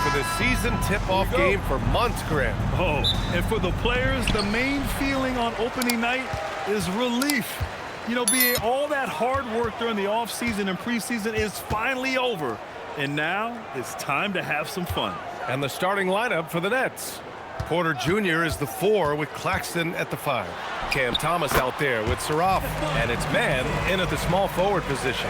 for the season tip-off game for months, Grant. Oh, and for the players, the main feeling on opening night is relief. You know, all that hard work during the offseason and preseason is finally over. And now it's time to have some fun. And the starting lineup for the Nets. Porter Jr. is the 4 with Claxton at the 5. Cam Thomas out there with Saraf. And it's man in at the small forward position.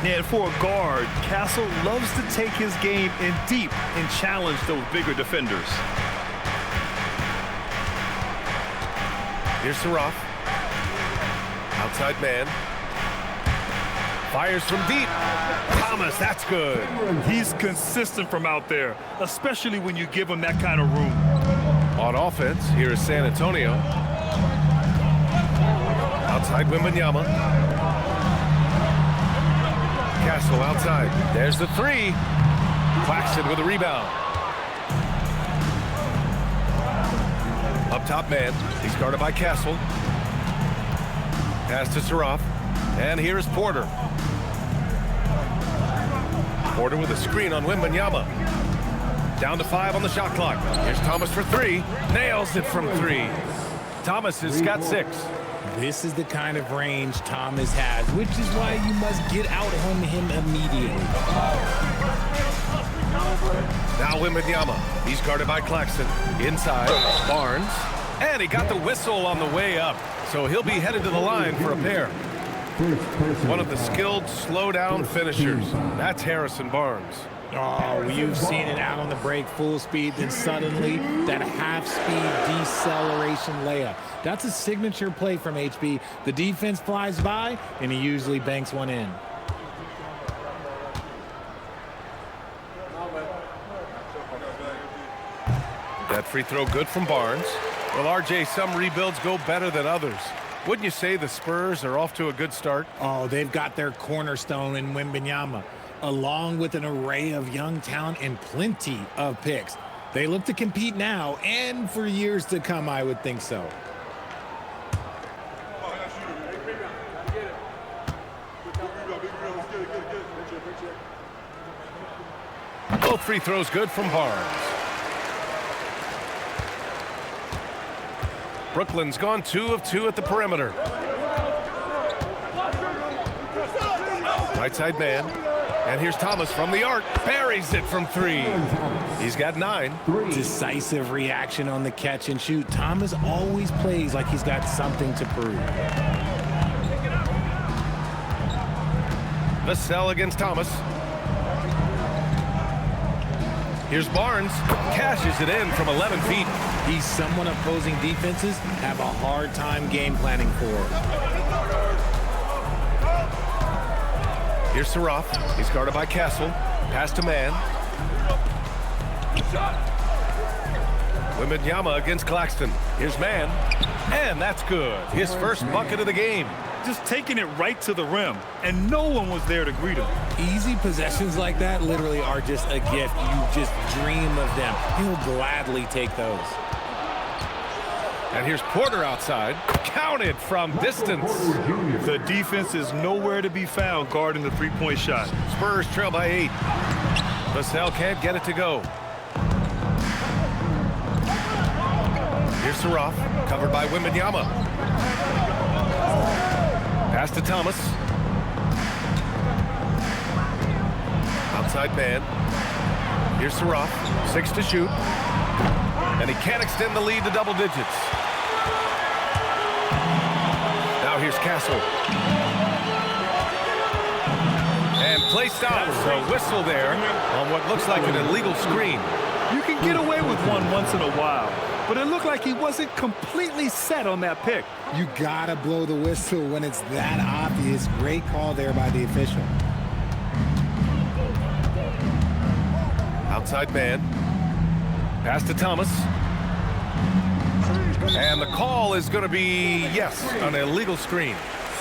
And for a guard, Castle loves to take his game in deep and challenge those bigger defenders. Here's Saraf. Outside man. Fires from deep. Thomas, that's good. He's consistent from out there, especially when you give him that kind of room. On offense, here is San Antonio. Outside Wembanyama. Castle outside. There's the 3. Claxton with a rebound. Up top man. He's guarded by Castle. Pass to Saraf. And here is Porter. Porter with a screen on Wembanyama. Down to 5 on the shot clock. Here's Thomas for 3. Nails it from 3. Thomas has got 6. This is the kind of range Thomas has, which is why you must get out on him immediately. Now Wembanyama. He's guarded by Claxton. Inside, Barnes. And he got the whistle on the way up. So he'll be headed to the line for a pair. One of the skilled slow-down finishers. That's Harrison Barnes. Oh, you've seen it out on the break, full speed, then suddenly that half-speed deceleration layup. That's a signature play from HB. The defense flies by, and he usually banks one in. That free throw good from Barnes. Well, RJ, some rebuilds go better than others. Wouldn't you say the Spurs are off to a good start? Oh, they've got their cornerstone in Wembanyama, along with an array of young talent and plenty of picks. They look to compete now and for years to come, I would think so. Both free throws good from Barnes. Brooklyn's gone 2 of 2 at the perimeter. Right side man. And here's Thomas from the arc. Buries it from 3. He's got 9. Decisive reaction on the catch and shoot. Thomas always plays like he's got something to prove. Vassell against Thomas. Here's Barnes. Cashes it in from 11 feet. He's someone opposing defenses have a hard time game planning for. Here's Saraf. He's guarded by Castle. Pass to man. Wembanyama against Claxton. Here's man. And that's good. His first bucket of the game. Just taking it right to the rim, and no one was there to greet him. Easy possessions like that literally are just a gift. You just dream of them. He'll gladly take those. And here's Porter outside. Counted from distance. The defense is nowhere to be found guarding the three-point shot. Spurs trail by 8. Vassell can't get it to go. Here's Saraf, covered by Wembanyama. Pass to Thomas. Outside man. Here's Saraf, 6 to shoot. And he can't extend the lead to double digits. Now here's Castle. And play stops. A whistle there on what looks like an illegal screen. You can get away with one once in a while, but it looked like he wasn't completely set on that pick. You gotta blow the whistle when it's that obvious. Great call there by the official. Outside man. Pass to Thomas. And the call is going to be, yes, an illegal screen.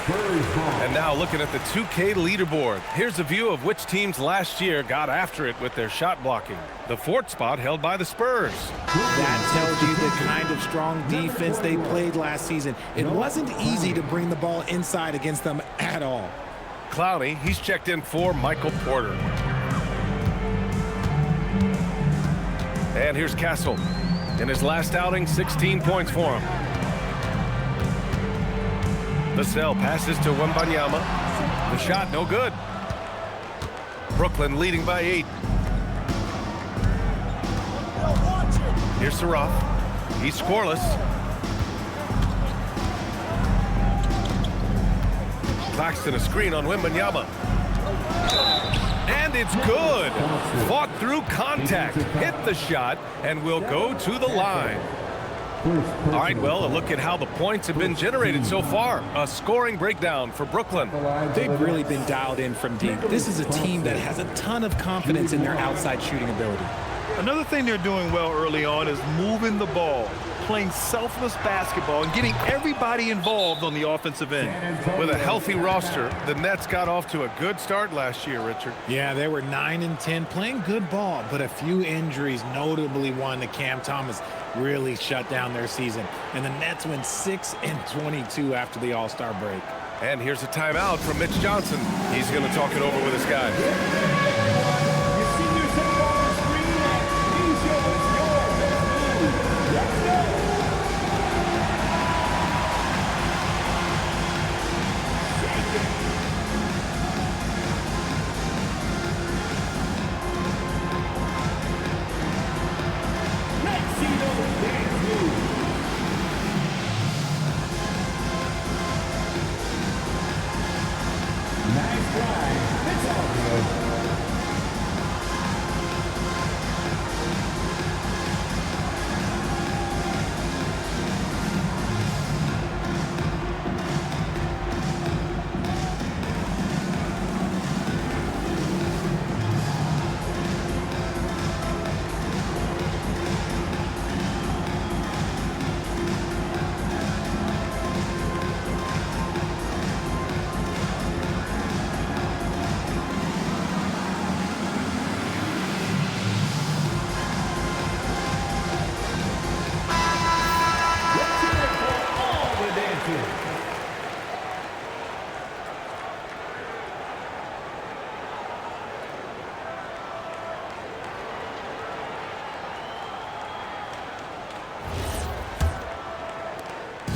And now looking at the 2K leaderboard. Here's a view of which teams last year got after it with their shot blocking. The 4th spot held by the Spurs. That tells you the kind of strong defense they played last season. It wasn't easy to bring the ball inside against them at all. Clowney, he's checked in for Michael Porter. And here's Castle. In his last outing, 16 points for him. Vassell passes to Wembanyama. The shot, no good. Brooklyn leading by 8. Here's Saraf. He's scoreless. Claxton a screen on Wembanyama. And it's good. Fought through contact. Hit the shot and will go to the line. All right, well, a look at how the points have been generated so far. A scoring breakdown for Brooklyn. They've really been dialed in from deep. This is a team that has a ton of confidence in their outside shooting ability. Another thing they're doing well early on is moving the ball, playing selfless basketball, and getting everybody involved on the offensive end. With a healthy roster, the Nets got off to a good start last year, Richard. Yeah, they were 9-10, playing good ball, but a few injuries, notably one to Cam Thomas, really shut down their season. And the Nets went 6-22 after the All-Star break. And here's a timeout from Mitch Johnson. He's going to talk it over with his guys.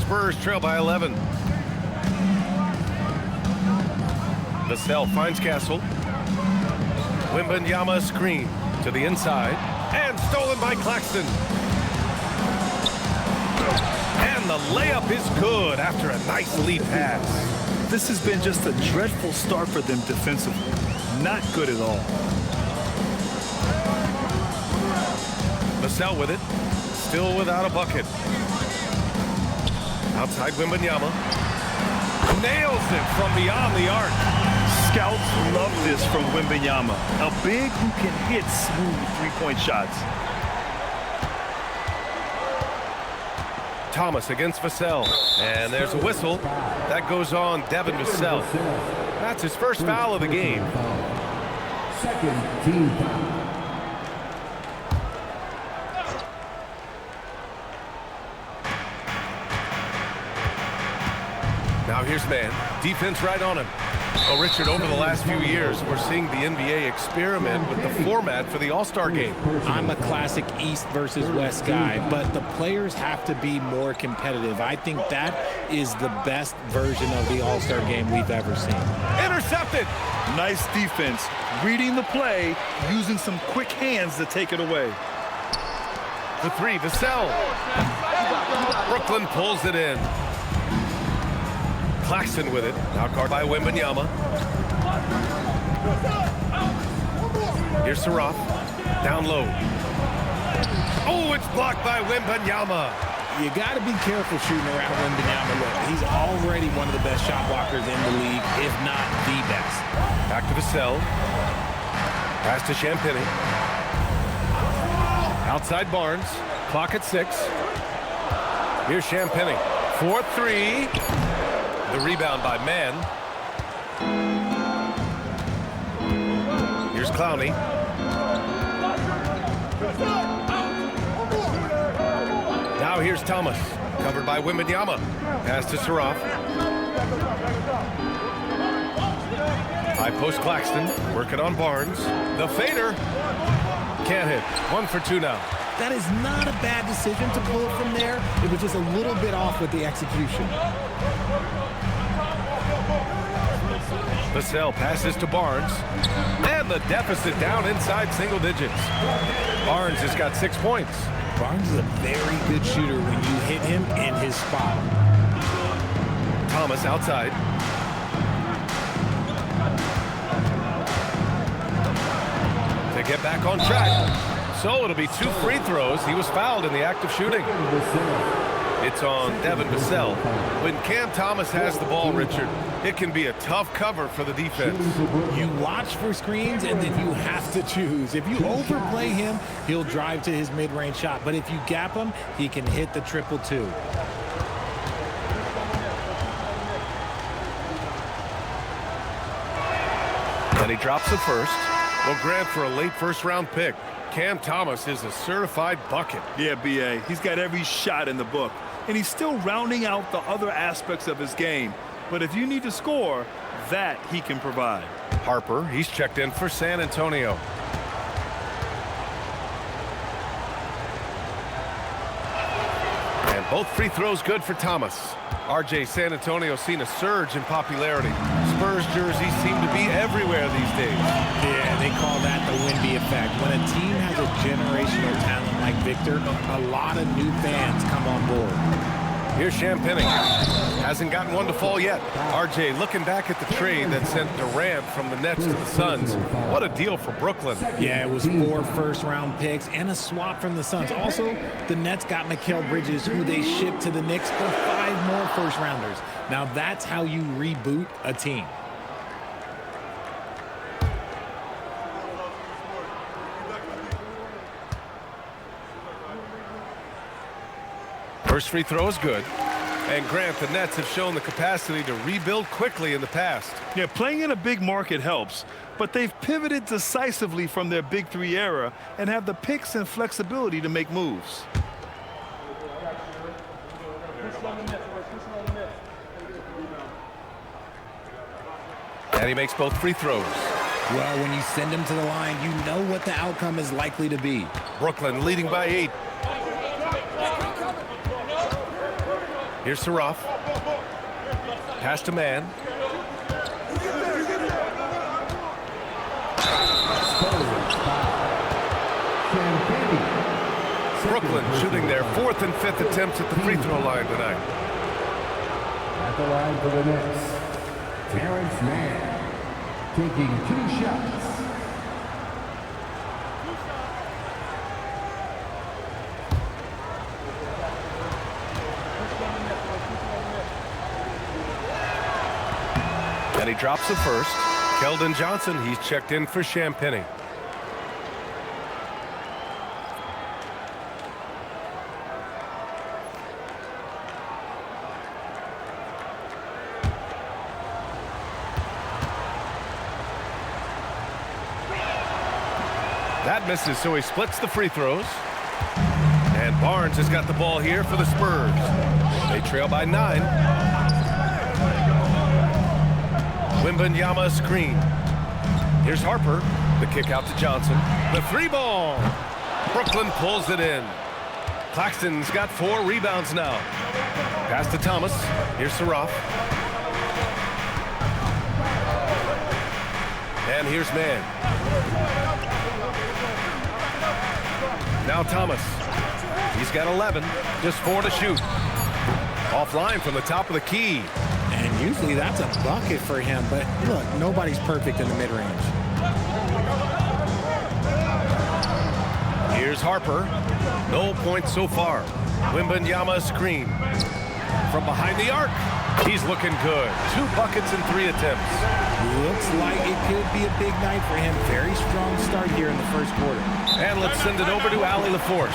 Spurs trail by 11. Vassell finds Castle. Wembanyama screen to the inside. And stolen by Claxton. And the layup is good after a nice lead pass. This has been just a dreadful start for them defensively. Not good at all. Vassell with it. Still without a bucket. Outside Wembanyama. Nails it from beyond the arc. Scouts love this from Wembanyama. A big who can hit smooth three-point shots. Thomas against Vassell. And there's a whistle. That goes on Devin Vassell. That's his first foul of the game. Second team foul. Now here's man. Defense right on him. Oh, Richard, over the last few years, we're seeing the NBA experiment with the format for the All-Star game. I'm a classic East versus West guy, but the players have to be more competitive. I think that is the best version of the All-Star game we've ever seen. Intercepted. Nice defense. Reading the play, using some quick hands to take it away. The three, Vassell. Brooklyn pulls it in. Claxton with it. Now guarded by Wembanyama. Here's Saraf. Down low. Oh, it's blocked by Wembanyama. You got to be careful shooting around Wembanyama. Look, he's already one of the best shot blockers in the league, if not the best. Back to Vassell. Pass to Champagny. Outside Barnes. Clock at 6. Here's Champagny. 4-3. The rebound by Mann. Here's Clowney. Now here's Thomas. Covered by Wembanyama. Pass to Saraf. High post Claxton. Working on Barnes. The fader. Can't hit. 1 for 2 now. That is not a bad decision to pull it from there. It was just a little bit off with the execution. Vassell passes to Barnes, and the deficit down inside single digits. Barnes has got 6 points. Barnes is a very good shooter when you hit him in his spot. Thomas outside. To get back on track. So it'll be 2 free throws. He was fouled in the act of shooting. It's on Devin Vassell. When Cam Thomas has the ball, Richard, it can be a tough cover for the defense. You watch for screens, and then you have to choose. If you overplay him, he'll drive to his mid-range shot. But if you gap him, he can hit the 2-2. And he drops the first. Well, Grant, for a late first-round pick, Cam Thomas is a certified bucket. Yeah, B.A. He's got every shot in the book. And he's still rounding out the other aspects of his game. But if you need to score, that he can provide. Harper, he's checked in for San Antonio. And both free throws good for Thomas. RJ, San Antonio seen a surge in popularity. Spurs jerseys seem to be everywhere these days. Yeah, they call that the Wemby effect. When a team has a generational talent like Victor, a lot of new fans come on board. Here's Champagny. Hasn't gotten one to fall yet. RJ looking back at the trade that sent Durant from the Nets to the Suns. What a deal for Brooklyn. Yeah, it was 4 first-round picks and a swap from the Suns. Also, the Nets got Mikal Bridges, who they shipped to the Knicks for 5 more first-rounders. Now that's how you reboot a team. First free throw is good. And Grant, the Nets have shown the capacity to rebuild quickly in the past. Yeah, playing in a big market helps, but they've pivoted decisively from their Big 3 era and have the picks and flexibility to make moves. And he makes both free throws. Well, when you send him to the line, you know what the outcome is likely to be. Brooklyn leading by 8. Here's Saraf. Pass to man. Brooklyn shooting their 4th and 5th attempts at the free throw line tonight. At the line for the Knicks, Terrence Mann, taking 2 shots. And he drops the first. Keldon Johnson, he's checked in for Champagny. That misses, so he splits the free throws. And Barnes has got the ball here for the Spurs. They trail by 9. Wembanyama screen. Here's Harper. The kick out to Johnson. The 3-ball. Brooklyn pulls it in. Claxton's got 4 rebounds now. Pass to Thomas. Here's Saraf. And here's Mann. Now Thomas. He's got 11. Just 4 to shoot. Offline from the top of the key. And usually that's a bucket for him, but look, nobody's perfect in the mid-range. Here's Harper. No points so far. Wembanyama screen. From behind the arc. He's looking good. 2 buckets in 3 attempts. Looks like it could be a big night for him. Very strong start here in the first quarter. And let's send it over to Allie LaForce.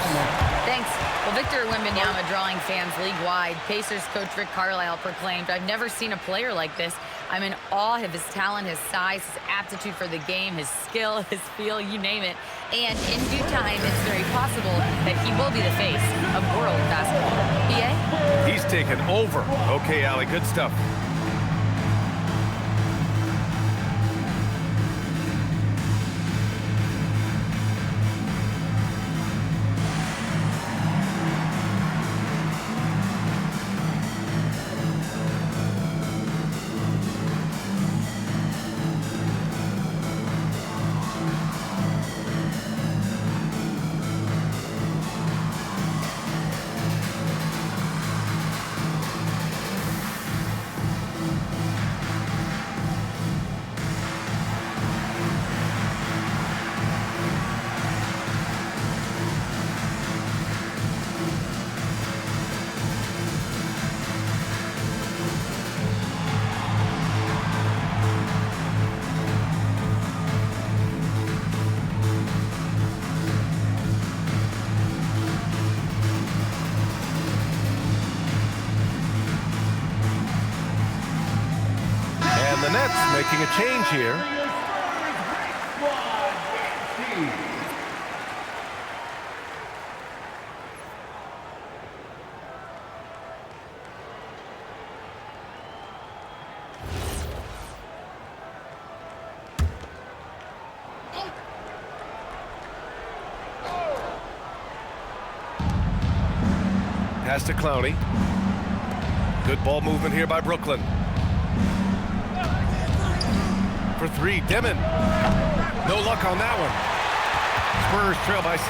Thanks. Well, Victor Wembanyama drawing fans league-wide. Pacers coach Rick Carlisle proclaimed, "I've never seen a player like this. I'm in awe of his talent, his size, his aptitude for the game, his skill, his feel, you name it. And in due time, it's very possible that he will be the face of world basketball." PA? He's taken over. Okay, Allie, good stuff. making a change here. Pass to Clowney. Good ball movement here by Brooklyn. For three, Demon. No luck on that one. Spurs trail by 6.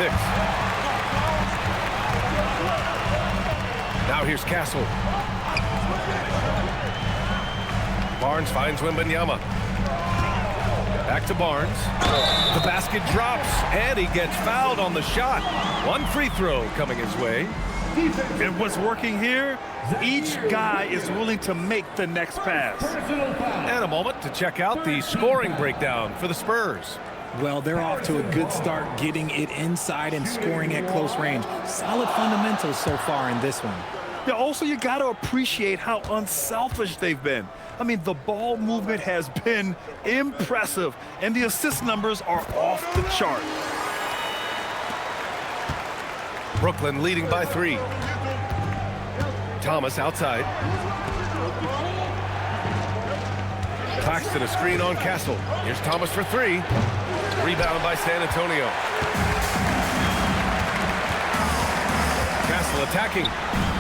Now here's Castle. Barnes finds Wembanyama. Back to Barnes. The basket drops, and he gets fouled on the shot. One free throw coming his way. And what's working here, each guy is willing to make the next pass. And a moment to check out the scoring breakdown for the Spurs. Well, they're off to a good start getting it inside and scoring at close range. Solid fundamentals so far in this one. Yeah, also, you got to appreciate how unselfish they've been. I mean, the ball movement has been impressive, and the assist numbers are off the chart. Brooklyn leading by 3. Thomas outside. Claxton a screen on Castle. Here's Thomas for 3. Rebound by San Antonio. Castle attacking.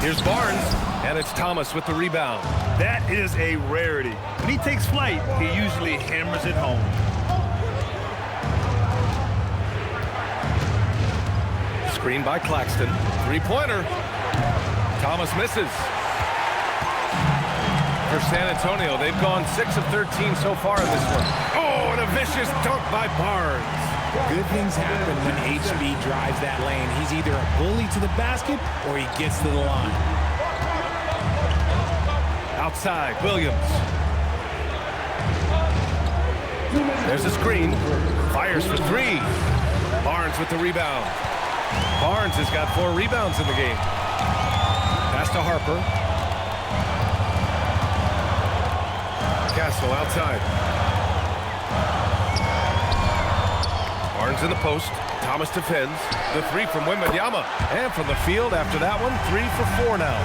Here's Barnes, and it's Thomas with the rebound. That is a rarity. When he takes flight, he usually hammers it home. Screen by Claxton. Three-pointer. Thomas misses. For San Antonio, they've gone 6 of 13 so far in this one. Oh, and a vicious dunk by Barnes. Good things happen when HB drives that lane. He's either a bully to the basket or he gets to the line. Outside, Williams. There's a screen. Fires for 3. Barnes with the rebound. Barnes has got 4 rebounds in the game. Pass to Harper. Castle outside. Barnes in the post. Thomas defends. The 3 from Wembanyama. And from the field after that one, 3 for 4 now.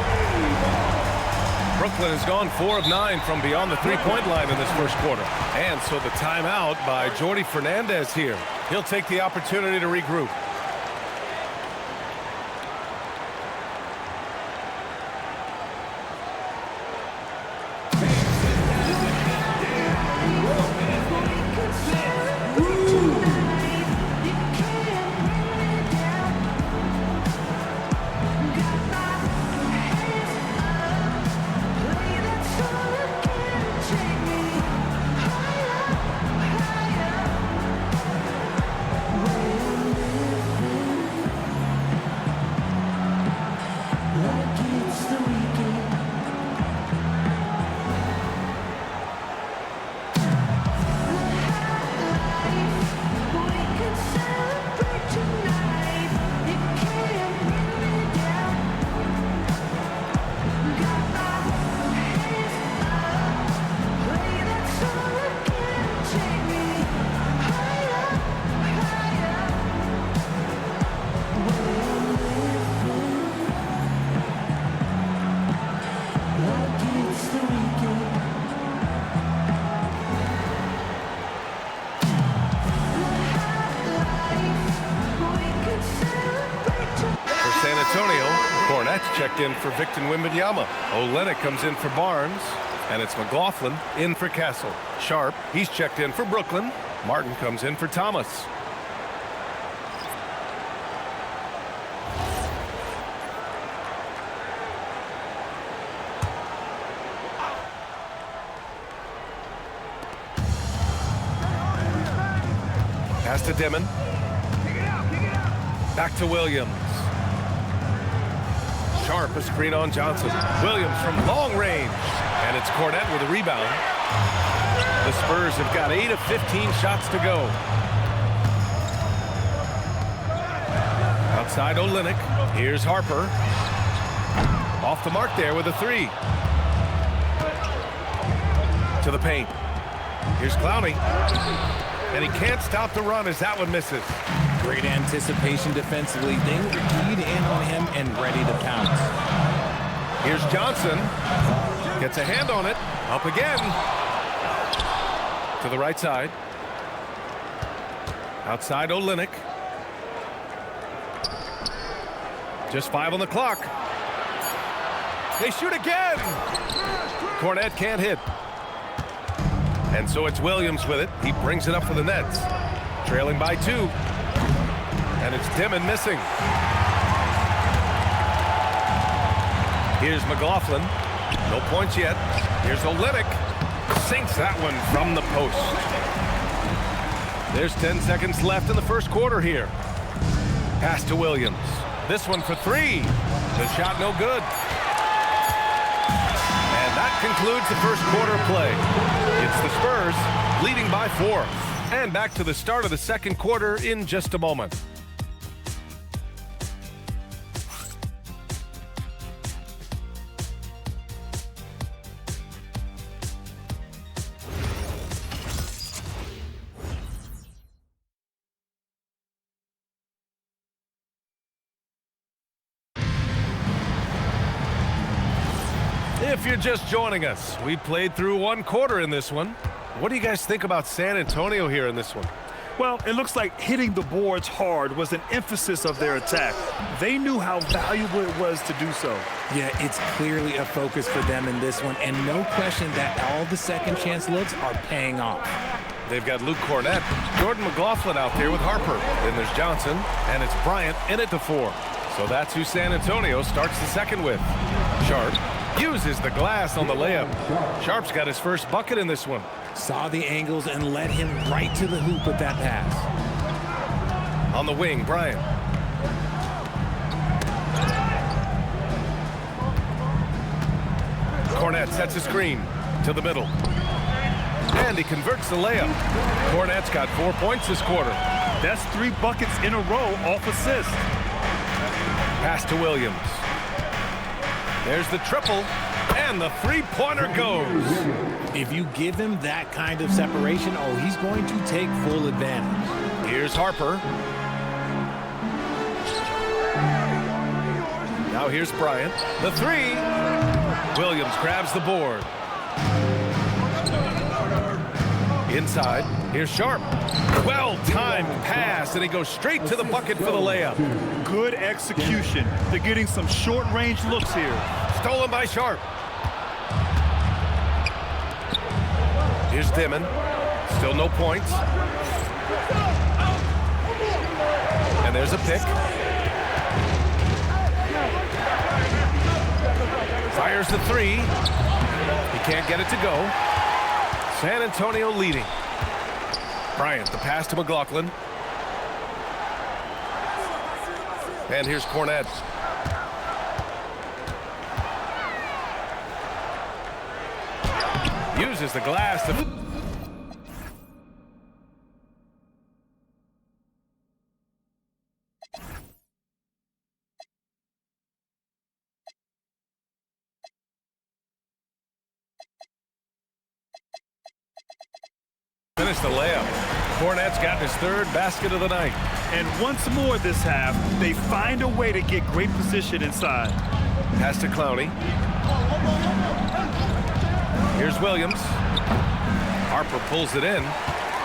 Brooklyn has gone 4 of 9 from beyond the three-point line in this first quarter. And so the timeout by Jordi Fernandez here. He'll take the opportunity to regroup. Checked in for Victor Wembanyama. Olynyk comes in for Barnes. And it's McLaughlin in for Castle. Sharp, he's checked in for Brooklyn. Martin comes in for Thomas. Pass to Demon. Back to Williams. Sharp, a screen on Johnson. Williams from long range. And it's Cornette with a rebound. The Spurs have got 8 of 15 shots to go. Outside Olynyk. Here's Harper. Off the mark there with a 3. To the paint. Here's Clowney. And he can't stop the run as that one misses. Great anticipation defensively. They were keyed in on him and ready to pounce. Here's Johnson. Gets a hand on it. Up again. To the right side. Outside Olynyk. Just 5 on the clock. They shoot again. Cornet can't hit. And so it's Williams with it. He brings it up for the Nets. Trailing by 2. And it's Dimon missing. Here's McLaughlin. No points yet. Here's Olynyk. Sinks that one from the post. There's 10 seconds left in the first quarter here. Pass to Williams. This one for 3. The shot no good. And that concludes the first quarter of play. It's the Spurs leading by 4. And back to the start of the second quarter in just a moment. If you're just joining us, we played through 1 quarter in this one. What do you guys think about San Antonio here in this one? Well, it looks like hitting the boards hard was an emphasis of their attack. They knew how valuable it was to do so. Yeah, it's clearly a focus for them in this one, and no question that all the second chance looks are paying off. They've got Luke Cornet, Jordan McLaughlin out there with Harper. Then there's Johnson, and it's Bryant in at the 4. So that's who San Antonio starts the second with. Sharp uses the glass on the layup. Sharp's got his first bucket in this one. Saw the angles and led him right to the hoop with that pass. On the wing, Bryant. Cornet sets a screen to the middle. And he converts the layup. Cornet's got 4 points this quarter. That's 3 buckets in a row off assist. Pass to Williams. There's the triple, and the three-pointer goes. If you give him that kind of separation, oh, he's going to take full advantage. Here's Harper. Now here's Bryant. The 3. Williams grabs the board. Inside, here's Sharp. Well-timed pass, and he goes straight to the bucket for the layup. Good execution. They're getting some short-range looks here. Stolen by Sharp. Here's Dimon. Still no points. And there's a pick. Fires the 3. He can't get it to go. San Antonio leading. Bryant, the pass to McLaughlin. And here's Cornet. Uses the glass to finish the layup. Cornet's gotten his 3rd basket of the night. And once more this half, they find a way to get great position inside. Pass to Clowney. Here's Williams. Harper pulls it in.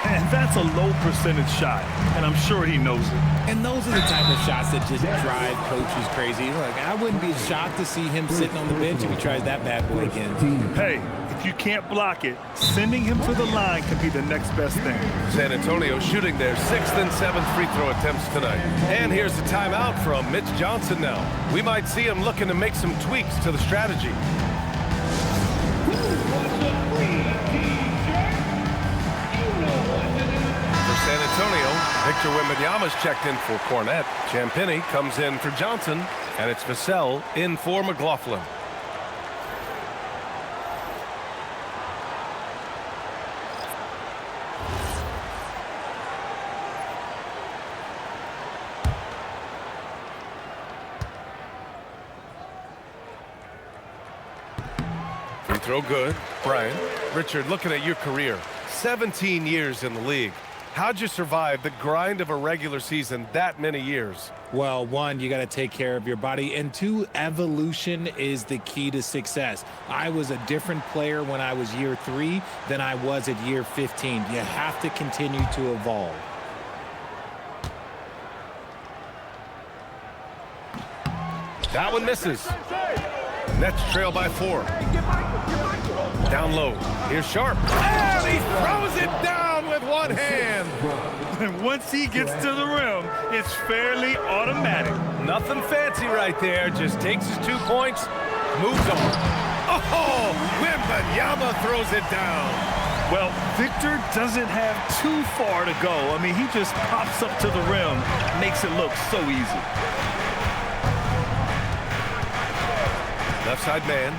And that's a low percentage shot, and I'm sure he knows it. And those are the type of shots that just drive coaches crazy. Look, I wouldn't be shocked to see him sitting on the bench if he tries that bad boy again. Hey, if you can't block it, sending him to the line could be the next best thing. San Antonio shooting their 6th and 7th free throw attempts tonight. And here's the timeout from Mitch Johnson now. We might see him looking to make some tweaks to the strategy. San Antonio, Victor Wembanyama's checked in for Cornet. Champagnie comes in for Johnson, and it's Vassell in for McLaughlin. Free throw good. Brian. Richard, looking at your career, 17 years in the league. How'd you survive the grind of a regular season that many years? Well, one, you got to take care of your body, and two, evolution is the key to success. I was a different player when I was year 3 than I was at year 15. You have to continue to evolve. That one misses. Nets trail by 4. Down low. Here's Sharp. And he throws it down with one hand. And once he gets to the rim, it's fairly automatic. Nothing fancy right there. Just takes his 2 points, moves on. Oh, Wembanyama throws it down. Well, Victor doesn't have too far to go. I mean, he just pops up to the rim, makes it look so easy. Left side man.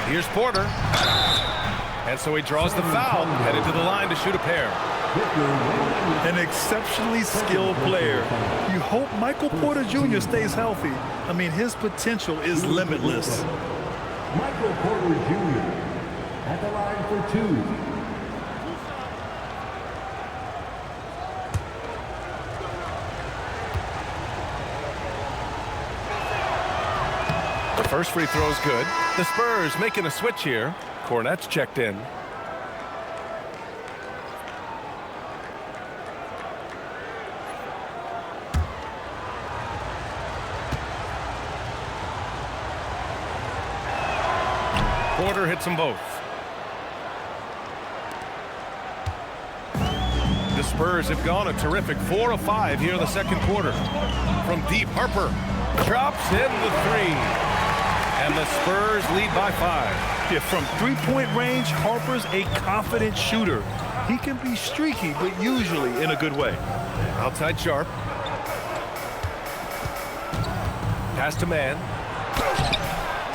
Here's Porter. And so he draws the foul, headed to the line to shoot a pair. An exceptionally skilled player. You hope Michael Porter Jr. stays healthy. I mean, his potential is limitless. Michael Porter Jr. at the line for 2. The first free throw is good. The Spurs making a switch here. Cornette's checked in. Porter hits them both. The Spurs have gone a terrific 4 of 5 here in the second quarter. From deep, Harper drops in the 3. And the Spurs lead by 5. Yeah, from three-point range, Harper's a confident shooter. He can be streaky, but usually in a good way. Outside Sharp. Pass to man.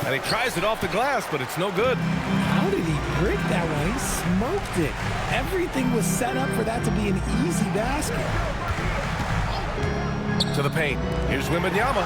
And he tries it off the glass, but it's no good. How did he break that one? He smoked it. Everything was set up for that to be an easy basket. To the paint. Here's Wembanyama.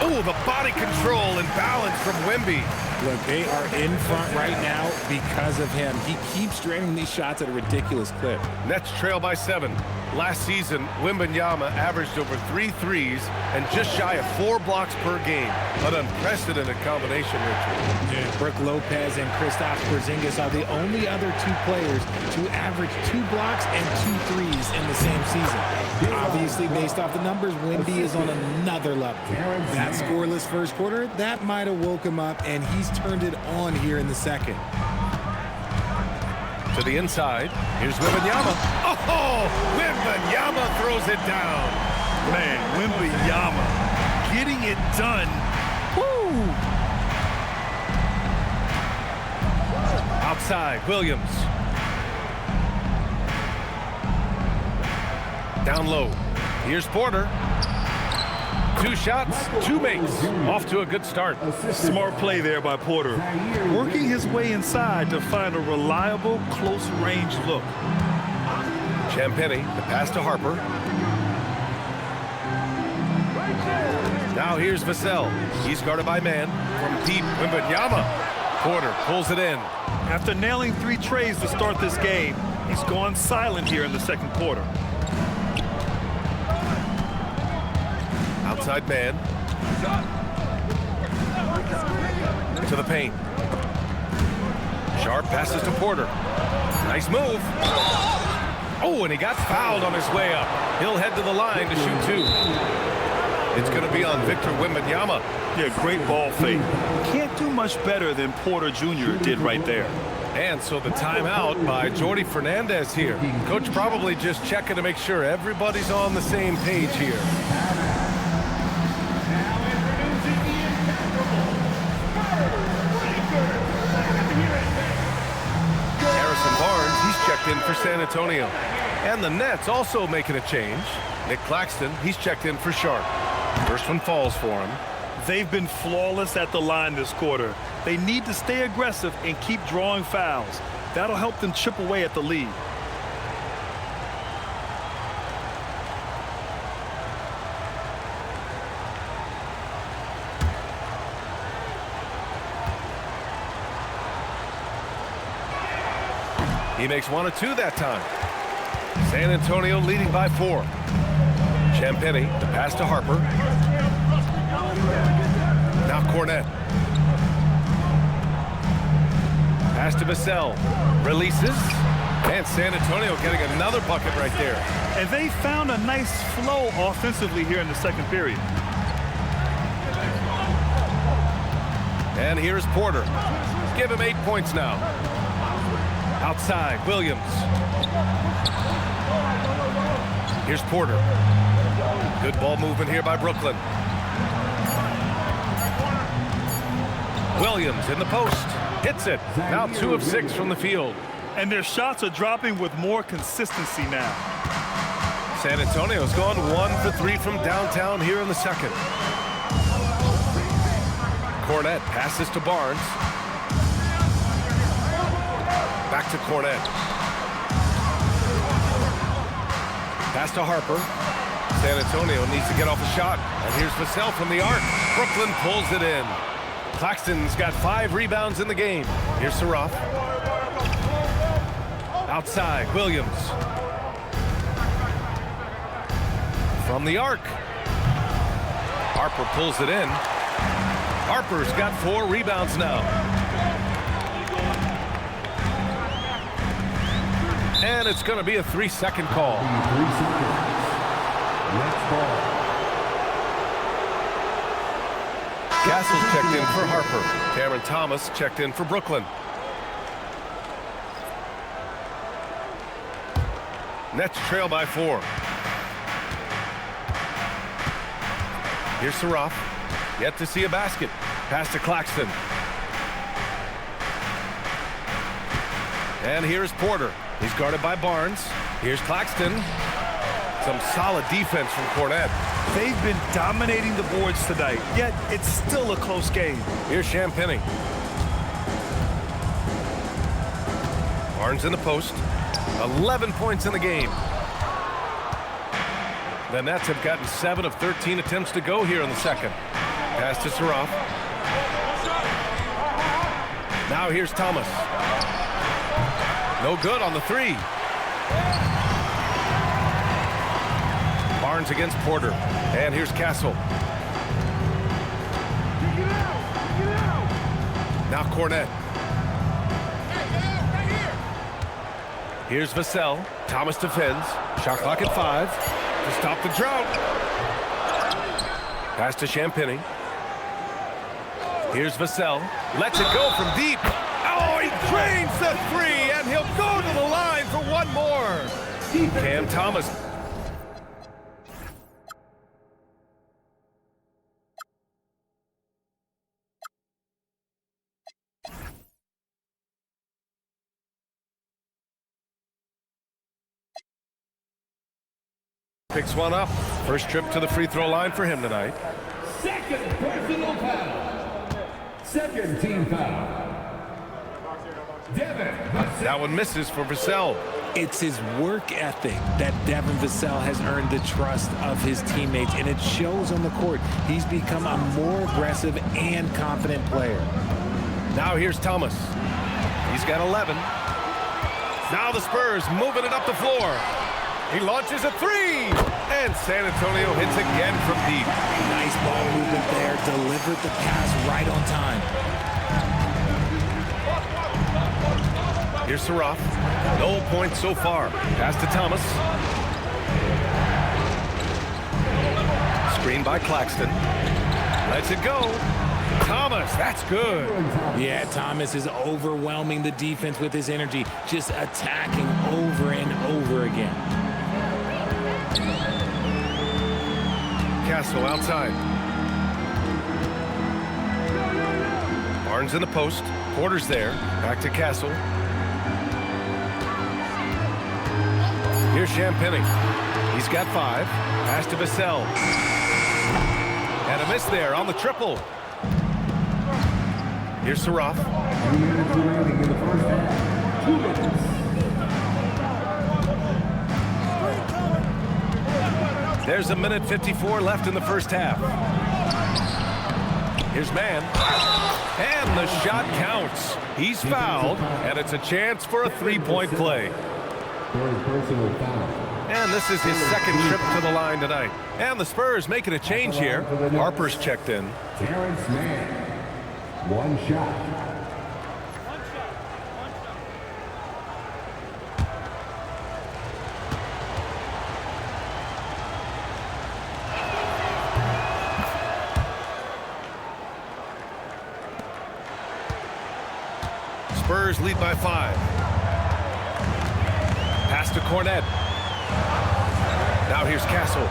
Oh, the body control and balance from Wemby. Look, they are in front right now because of him. He keeps draining these shots at a ridiculous clip. Nets trail by 7. Last season, Wembanyama averaged over 3 threes and just shy of 4 blocks per game. An unprecedented combination, Richard. Yeah, Brook Lopez and Kristaps Porzingis are the only other 2 players to average 2 blocks and 2 threes in the same season. Obviously, based off the numbers, Wemby is on another level. That scoreless first quarter, that might have woke him up, and he's turned it on here in the second. To the inside. Here's Wembanyama. Oh, Wembanyama throws it down. Man, Wembanyama getting it done. Woo! Outside, Williams. Down low. Here's Porter. 2 shots, 2 makes. Off to a good start. Smart play there by Porter. Working his way inside to find a reliable, close-range look. Champagny, the pass to Harper. Now here's Vassell. He's guarded by man. From deep, Wembanyama. Porter pulls it in. After nailing 3 trays to start this game, he's gone silent here in the second quarter. Outside man. To the paint. Sharp passes to Porter. Nice move. Oh, and he got fouled on his way up. He'll head to the line to shoot 2. It's going to be on Victor Wembanyama. Yeah, great ball fake. Can't do much better than Porter Jr. did right there. And so the timeout by Jordi Fernandez here. Coach probably just checking to make sure everybody's on the same page here. Checked in for San Antonio. And the Nets also making a change. Nick Claxton, he's checked in for Sharp. First one falls for him. They've been flawless at the line this quarter. They need to stay aggressive and keep drawing fouls. That'll help them chip away at the lead. He makes 1 of 2 that time. San Antonio leading by 4. Champagny, the pass to Harper. Now Cornette. Pass to Vassell. Releases. And San Antonio getting another bucket right there. And they found a nice flow offensively here in the second period. And here's Porter. Give him 8 points now. Outside, Williams. Here's Porter. Good ball movement here by Brooklyn. Williams in the post. Hits it. Now 2 of 6 from the field. And their shots are dropping with more consistency now. San Antonio's gone 1 for 3 from downtown here in the second. Cornette passes to Barnes. Back to Cornette. Pass to Harper. San Antonio needs to get off a shot. And here's Vassell from the arc. Brooklyn pulls it in. Claxton's got 5 rebounds in the game. Here's Saraf. Outside, Williams. From the arc. Harper pulls it in. Harper's got 4 rebounds now. And it's going to be a 3-second call. 3 seconds. Next ball. Castle's checked in for Harper. Cameron Thomas checked in for Brooklyn. Nets trail by 4. Here's Saraf. Yet to see a basket. Pass to Claxton. And here's Porter. He's guarded by Barnes. Here's Claxton. Some solid defense from Cornette. They've been dominating the boards tonight, yet it's still a close game. Here's Champagny. Barnes in the post. 11 points in the game. The Nets have gotten 7 of 13 attempts to go here in the second. Pass to Saraf. Now here's Thomas. No good on the 3. Barnes against Porter. And here's Castle. Now Cornette. Here's Vassell. Thomas defends. Shot clock at 5 to stop the drought. Pass to Champagny. Here's Vassell. Lets it go from deep. Oh, he drains the 3, and he'll go to the line for 1 more. Cam Thomas. Picks one up. First trip to the free throw line for him tonight. Second personal foul. Second team foul. Devin Vassell. That one misses for Vassell. It's his work ethic that Devin Vassell has earned the trust of his teammates, and it shows on the court. He's become a more aggressive and confident player. Now here's Thomas. He's got 11. Now the Spurs moving it up the floor. He launches a 3, and San Antonio hits again from deep. Nice ball movement there. Delivered the pass right on time. Here's Saraf. No points so far. Pass to Thomas. Screen by Claxton. Lets it go. Thomas, that's good. Yeah, Thomas is overwhelming the defense with his energy, just attacking over and over again. Castle outside. Barnes in the post. Porter's there. Back to Castle. Here's Champagny. He's got 5. Pass to Vassell. And a miss there on the triple. Here's Saraf. 2 minutes remaining in the first half. 2 minutes. There's a minute 54 left in the first half. Here's man. And the shot counts. He's fouled, and it's a chance for a three-point play. Third personal foul. And this is his second trip to the line tonight. And the Spurs making a change here. Harper's checked in. Terrence Mann. One shot. Spurs lead by 5. Pass to Cornette. Now here's Castle.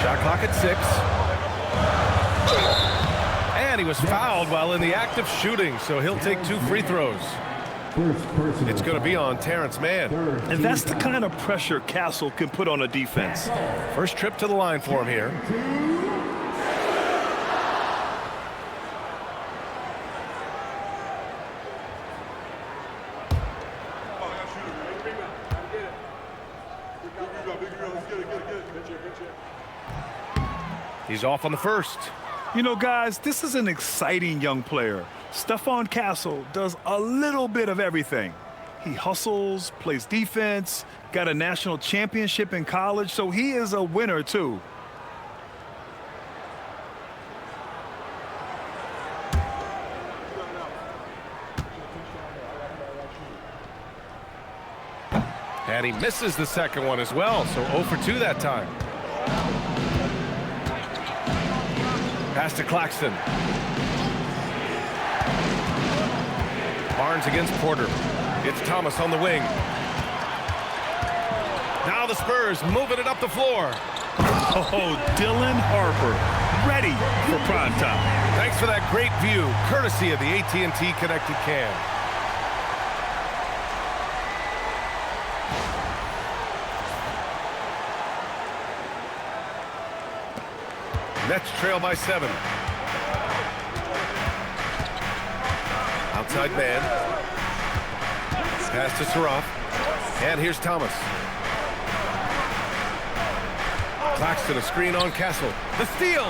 Shot clock at 6. And he was fouled while in the act of shooting, so he'll take 2 free throws. It's going to be on Terrence Mann. And that's the kind of pressure Castle can put on a defense. First trip to the line for him here. He's off on the first. You know, guys, this is an exciting young player. Stephon Castle does a little bit of everything. He hustles, plays defense, got a national championship in college, so he is a winner, too. And he misses the second one as well, so 0 for 2 that time. Pass to Claxton. Barnes against Porter. It's Thomas on the wing. Now the Spurs moving it up the floor. Oh, Dylan Harper, ready for prime time. Thanks for that great view, courtesy of the AT&T Connected Cam. Nets trail by 7. Outside man. Pass to Saroff. And here's Thomas. Claxton, a screen on Castle. The steal.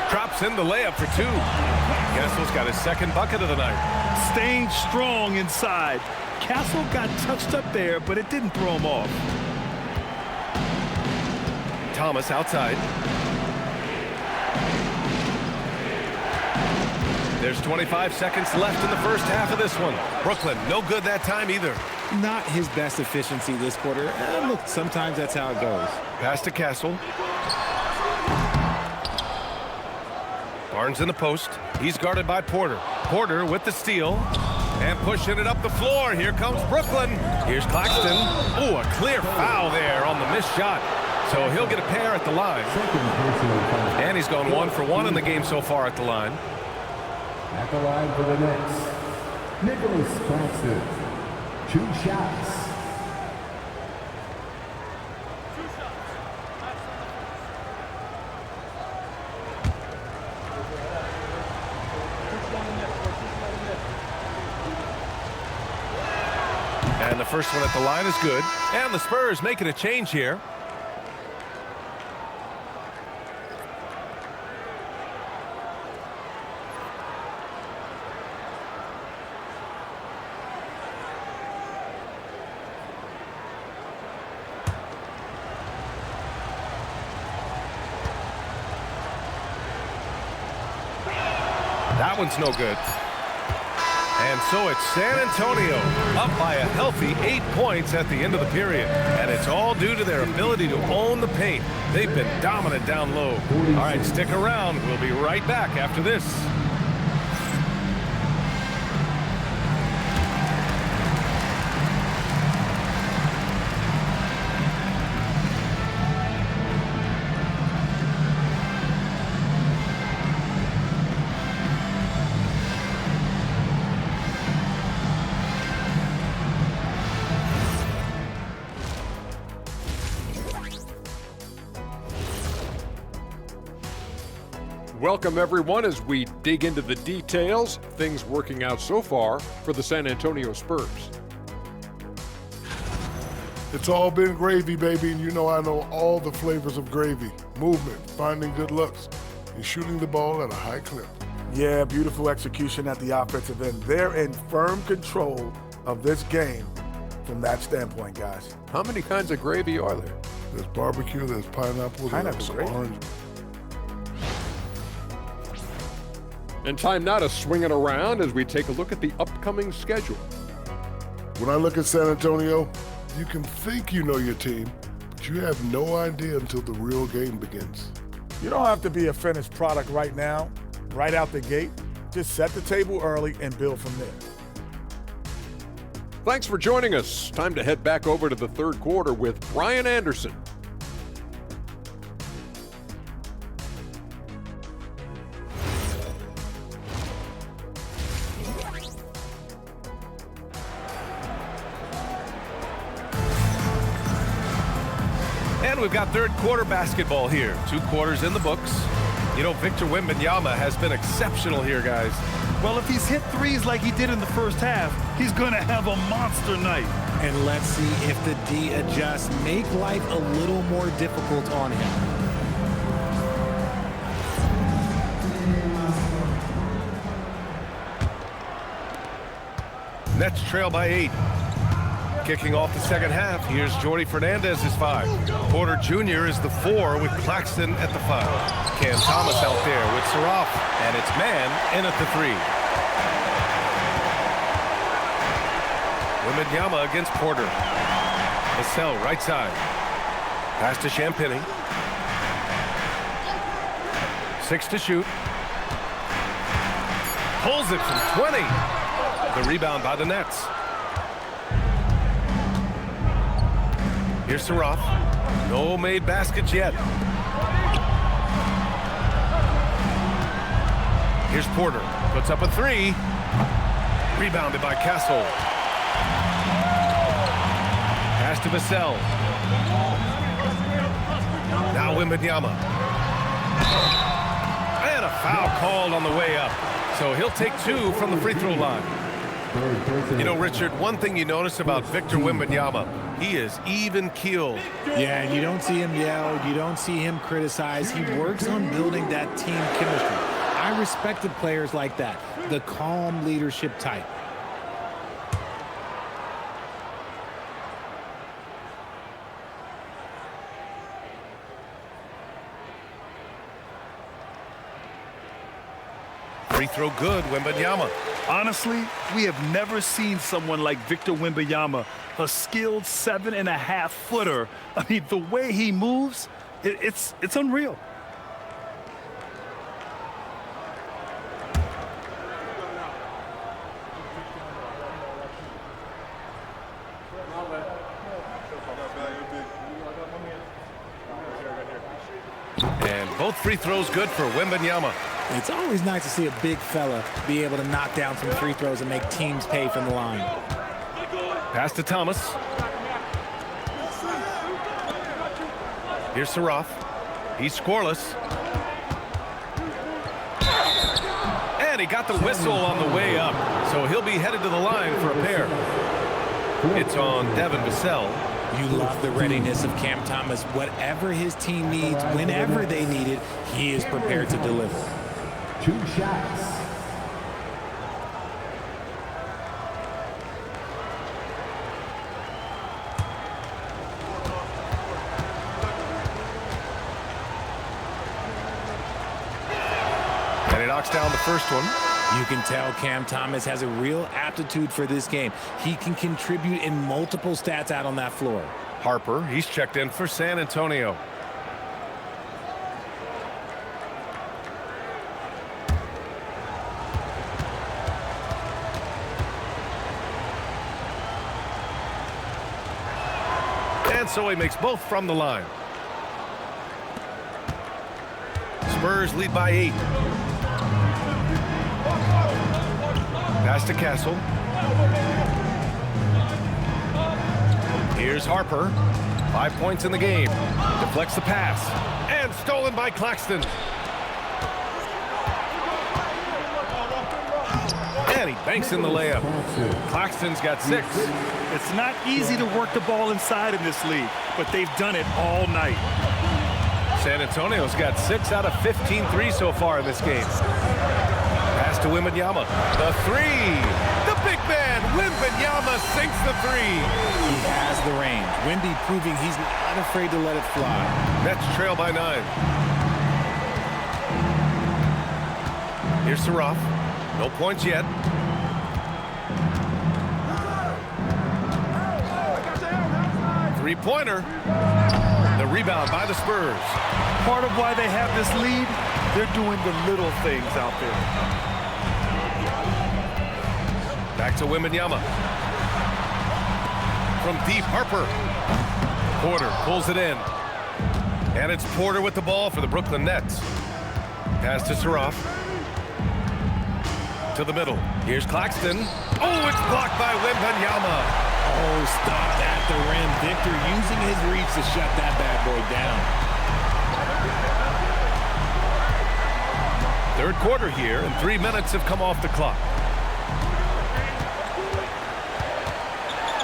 Drops in the layup for 2. Castle's got his second bucket of the night. Staying strong inside. Castle got touched up there, but it didn't throw him off. Thomas outside. There's 25 seconds left in the first half of this one. Brooklyn, no good that time either. Not his best efficiency this quarter. Look, sometimes that's how it goes. Pass to Castle. Barnes in the post. He's guarded by Porter. Porter with the steal. And pushing it up the floor. Here comes Brooklyn. Here's Claxton. Oh, a clear foul there on the missed shot. So he'll get a pair at the line. And he's gone 1 for 1 in the game so far at the line. At the line for the Nets, Nicholas Claxton. 2 shots. And the first one at the line is good. And the Spurs making a change here. That one's no good. And so it's San Antonio up by a healthy 8 points at the end of the period. And it's all due to their ability to own the paint. They've been dominant down low. All right, stick around. We'll be right back after this. Welcome everyone as we dig into the details, things working out so far for the San Antonio Spurs. It's all been gravy, baby, and you know I know all the flavors of gravy. Movement, finding good looks, and shooting the ball at a high clip. Yeah, beautiful execution at the offensive end. They're in firm control of this game from that standpoint, guys. How many kinds of gravy are there? There's barbecue, there's pineapple, there's gravy. orange. And time now to swing it around as we take a look at the upcoming schedule. When I look at San Antonio, you can think you know your team, but you have no idea until the real game begins. You don't have to be a finished product right now, right out the gate. Just set the table early and build from there. Thanks for joining us. Time to head back over to the third quarter with Brian Anderson. And we've got third quarter basketball here. 2 quarters in the books. You know, Victor Wembanyama has been exceptional here, guys. Well, if he's hit threes like he did in the first half, he's going to have a monster night. And let's see if the D adjusts, make life a little more difficult on him. Nets trail by 8. Kicking off the second half, here's Jordy Fernandez's 5. Porter Jr. is the 4 with Claxton at the 5. Cam Thomas out there with Saraf, and it's Man in at the 3. Wembanyama against Porter. Vassell right side. Pass to Champagny. 6 to shoot. Pulls it from 20. The rebound by the Nets. Here's Saraf. No made baskets yet. Here's Porter. Puts up a 3. Rebounded by Castle. Pass to Vassell. Now Wembanyama. And a foul called on the way up. So he'll take 2 from the free throw line. You know, Richard, one thing you notice about Victor Wembanyama, he is even-keeled. Yeah, you don't see him yell. You don't see him criticize. He works on building that team chemistry. I respected players like that, the calm leadership type. Free throw good, Wembanyama. Honestly, we have never seen someone like Victor Wembanyama, a skilled 7.5-footer. I mean, the way he moves, it's unreal. And both free throws good for Wembanyama. It's always nice to see a big fella be able to knock down some free throws and make teams pay from the line. Pass to Thomas. Here's Saraf. He's scoreless. And he got the whistle on the way up. So he'll be headed to the line for a pair. It's on Devin Vassell. You love the readiness of Cam Thomas. Whatever his team needs, whenever they need it, he is prepared to deliver. 2 shots. And he knocks down the first one. You can tell Cam Thomas has a real aptitude for this game. He can contribute in multiple stats out on that floor. Harper, he's checked in for San Antonio. And so he makes both from the line. Spurs lead by 8. Pass to Castle. Here's Harper. 5 points in the game. Deflects the pass. And stolen by Claxton. And he banks in the layup. Claxton's got 6. It's not easy to work the ball inside in this league, but they've done it all night. San Antonio's got 6 out of 15 threes so far in this game. Pass to Wembanyama. The 3. The big man, Wembanyama, sinks the 3. He has the range. Wemby proving he's not afraid to let it fly. Nets trail by 9. Here's Saraf. No points yet. Three-pointer. The rebound by the Spurs. Part of why they have this lead, they're doing the little things out there. Back to Wembanyama. From deep, Harper. Porter pulls it in. And it's Porter with the ball for the Brooklyn Nets. Pass to Saraf. To the middle. Here's Claxton. Oh, it's blocked by Wembanyama. Oh, stop at the rim. Victor using his reach to shut that bad boy down. Third quarter here, and 3 minutes have come off the clock.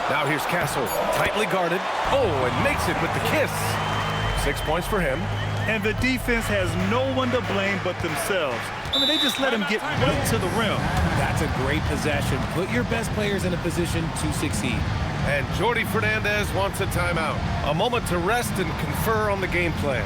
Now here's Castle, tightly guarded. Oh, and makes it with the kiss. 6 points for him. And the defense has no one to blame but themselves. I mean, they just let him get right to the rim. That's a great possession. Put your best players in a position to succeed. And Jordi Fernandez wants a timeout. A moment to rest and confer on the game plan.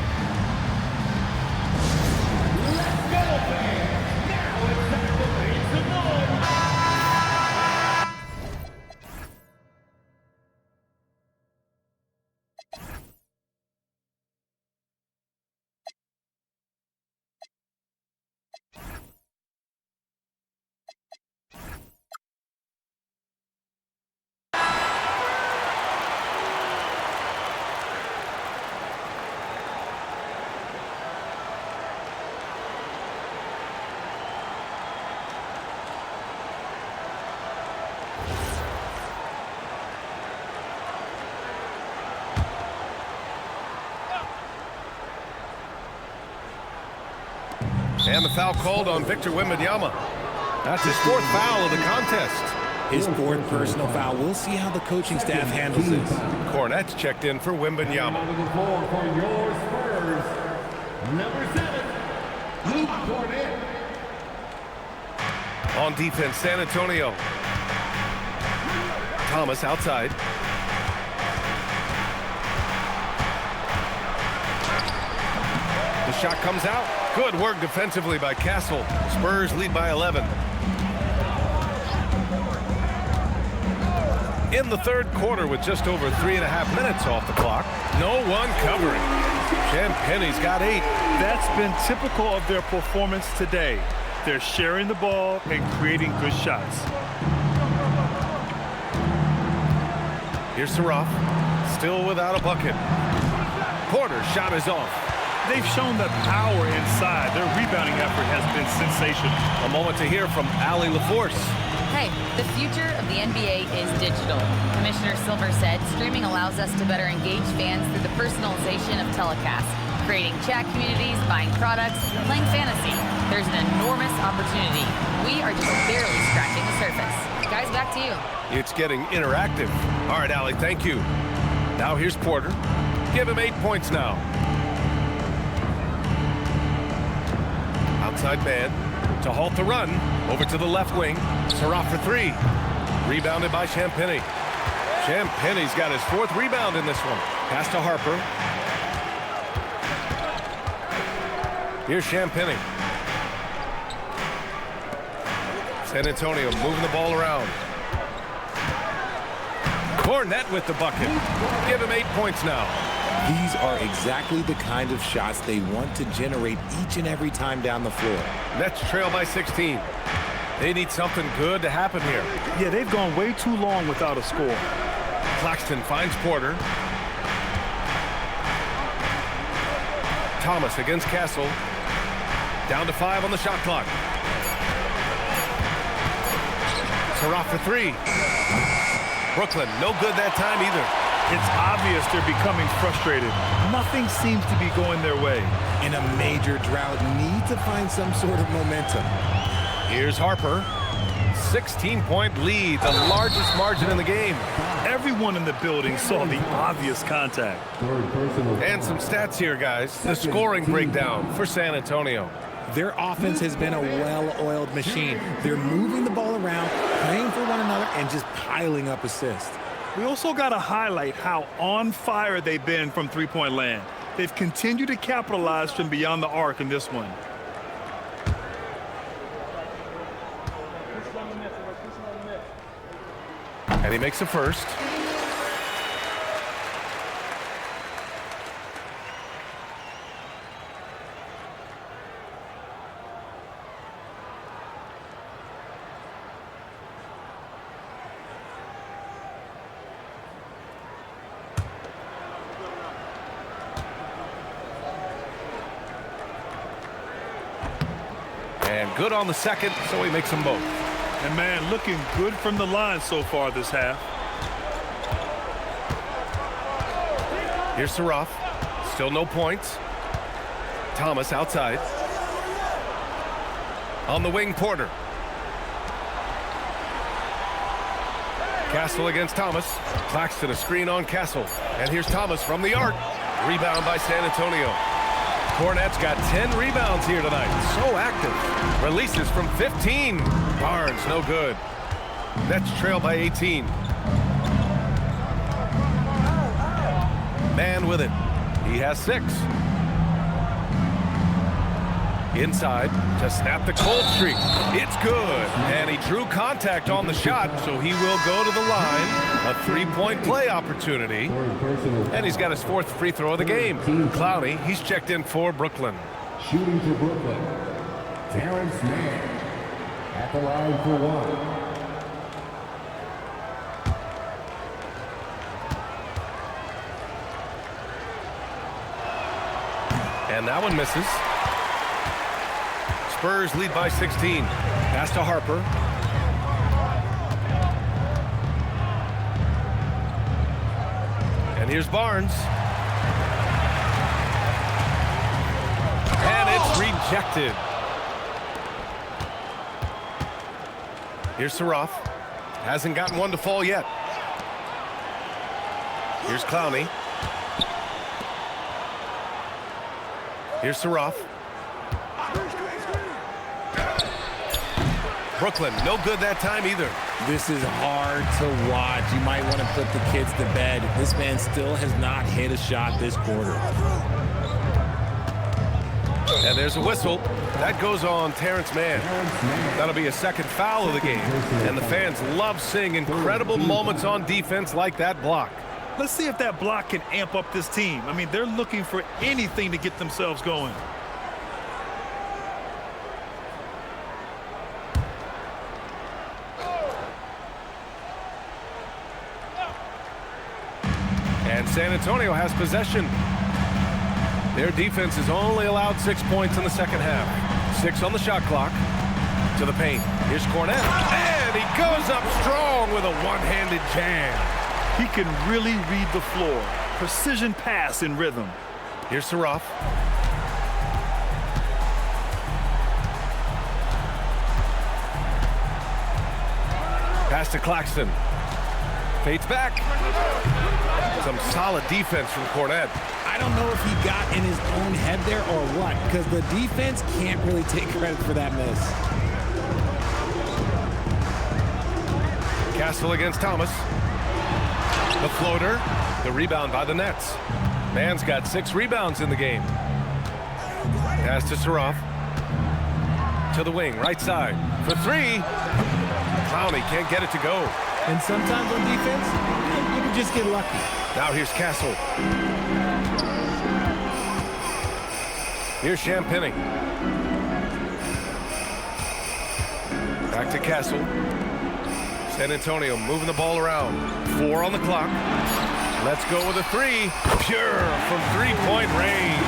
And the foul called on Victor Wembanyama. That's his 4th foul of the contest. His 4th personal foul. We'll see how the coaching staff handles this. Cornette's checked in for Wembanyama. For your Spurs, number 7, Luke Cornette. On defense, San Antonio. Thomas outside. The shot comes out. Good work defensively by Castle. Spurs lead by 11. In the third quarter with just over 3.5 minutes off the clock. No one covering. Champagne's got 8. That's been typical of their performance today. They're sharing the ball and creating good shots. Here's Saraf. Still without a bucket. Porter's shot is off. They've shown the power inside. Their rebounding effort has been sensational. A moment to hear from Allie LaForce. Hey, the future of the NBA is digital. Commissioner Silver said streaming allows us to better engage fans through the personalization of telecasts, creating chat communities, buying products, playing fantasy. There's an enormous opportunity. We are just barely scratching the surface. Guys, back to you. It's getting interactive. All right, Allie, thank you. Now here's Porter. Give him 8 points now. Outside man to halt the run. Over to the left wing. Saraf for 3. Rebounded by Champagnie. Champagnie's got his 4th rebound in this one. Pass to Harper. Here's Champagnie. San Antonio moving the ball around. Cornette with the bucket. Give him 8 points now. These are exactly the kind of shots they want to generate each and every time down the floor. Nets trail by 16. They need something good to happen here. Yeah, they've gone way too long without a score. Claxton finds Porter. Thomas against Castle. Down to 5 on the shot clock. Saraf for 3. Brooklyn, no good that time either. It's obvious they're becoming frustrated. Nothing seems to be going their way. In a major drought, need to find some sort of momentum. Here's Harper. 16-point lead, the largest margin in the game. Everyone in the building saw the obvious contact. And some stats here, guys. The scoring breakdown for San Antonio. Their offense has been a well-oiled machine. They're moving the ball around, playing for one another, and just piling up assists. We also got to highlight how on fire they've been from three-point land. They've continued to capitalize from beyond the arc in this one. And he makes a first. And good on the second, so he makes them both. And, man, looking good from the line so far this half. Here's Saraf. Still no points. Thomas outside. On the wing, Porter. Castle against Thomas. Claxton a screen on Castle. And here's Thomas from the arc. Rebound by San Antonio. Cornette's got 10 rebounds here tonight. So active. Releases from 15. Barnes, no good. Nets trail by 18. Man with it. He has 6. Inside to snap the cold streak. It's good. And he drew contact on the shot, so he will go to the line. A 3-point play opportunity. And he's got his 4th free throw of the game. Clowney, he's checked in for Brooklyn. Shooting for Brooklyn, Terrence Mann at the line for 1. And that one misses. Spurs lead by 16. Pass to Harper. And here's Barnes. And it's rejected. Here's Saraf. Hasn't gotten one to fall yet. Here's Clowney. Here's Saraf. Brooklyn, no good that time either. This is hard to watch. You might want to put the kids to bed. This man still has not hit a shot this quarter. And there's a whistle. That goes on Terrence Mann. That'll be a 2nd foul of the game. And the fans love seeing incredible moments on defense like that block. Let's see if that block can amp up this team. I mean, they're looking for anything to get themselves going. And San Antonio has possession. Their defense has only allowed 6 points in the second half. 6 on the shot clock. To the paint. Here's Cornette. And he goes up strong with a one-handed jam. He can really read the floor. Precision pass in rhythm. Here's Saraf. Pass to Claxton. Fades back. Some solid defense from Cornette. I don't know if he got in his own head there or what, because the defense can't really take credit for that miss. Castle against Thomas. The floater. The rebound by the Nets. Mann's got 6 rebounds in the game. Pass to Saraf. To the wing, right side. For 3. Clowney can't get it to go. And sometimes on defense, you can just get lucky. Now here's Castle. Here's Champagny. Back to Castle. San Antonio moving the ball around. 4 on the clock. Let's go with a 3. Pure from 3-point range.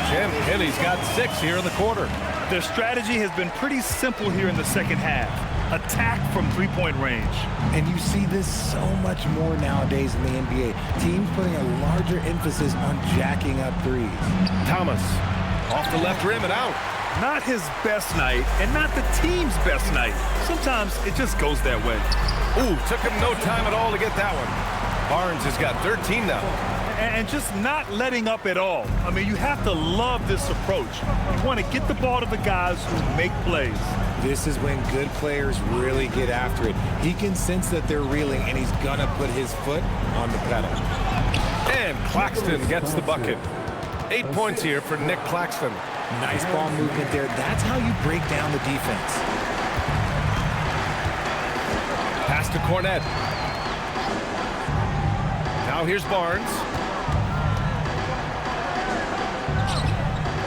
Champagny's got 6 here in the quarter. Their strategy has been pretty simple here in the second half. Attack from 3-point range. And you see this so much more nowadays in the NBA. Teams putting a larger emphasis on jacking up threes. Thomas off the left rim and out. Not his best night and not the team's best night. Sometimes it just goes that way. Ooh, took him no time at all to get that one. Barnes has got 13 now. And just not letting up at all. I mean, you have to love this approach. You want to get the ball to the guys who make plays. This is when good players really get after it. He can sense that they're reeling, and he's going to put his foot on the pedal. And Claxton gets the bucket. 8 points here for Nick Claxton. Nice ball movement there. That's how you break down the defense. Pass to Cornette. Now here's Barnes.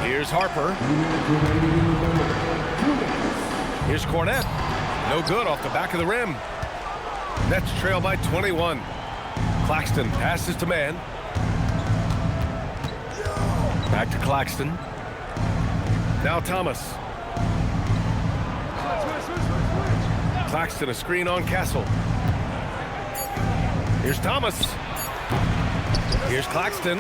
Here's Harper. Here's Cornette. No good off the back of the rim. Nets trail by 21. Claxton passes to man. Back to Claxton. Now Thomas. Claxton a screen on Castle. Here's Thomas. Here's Claxton.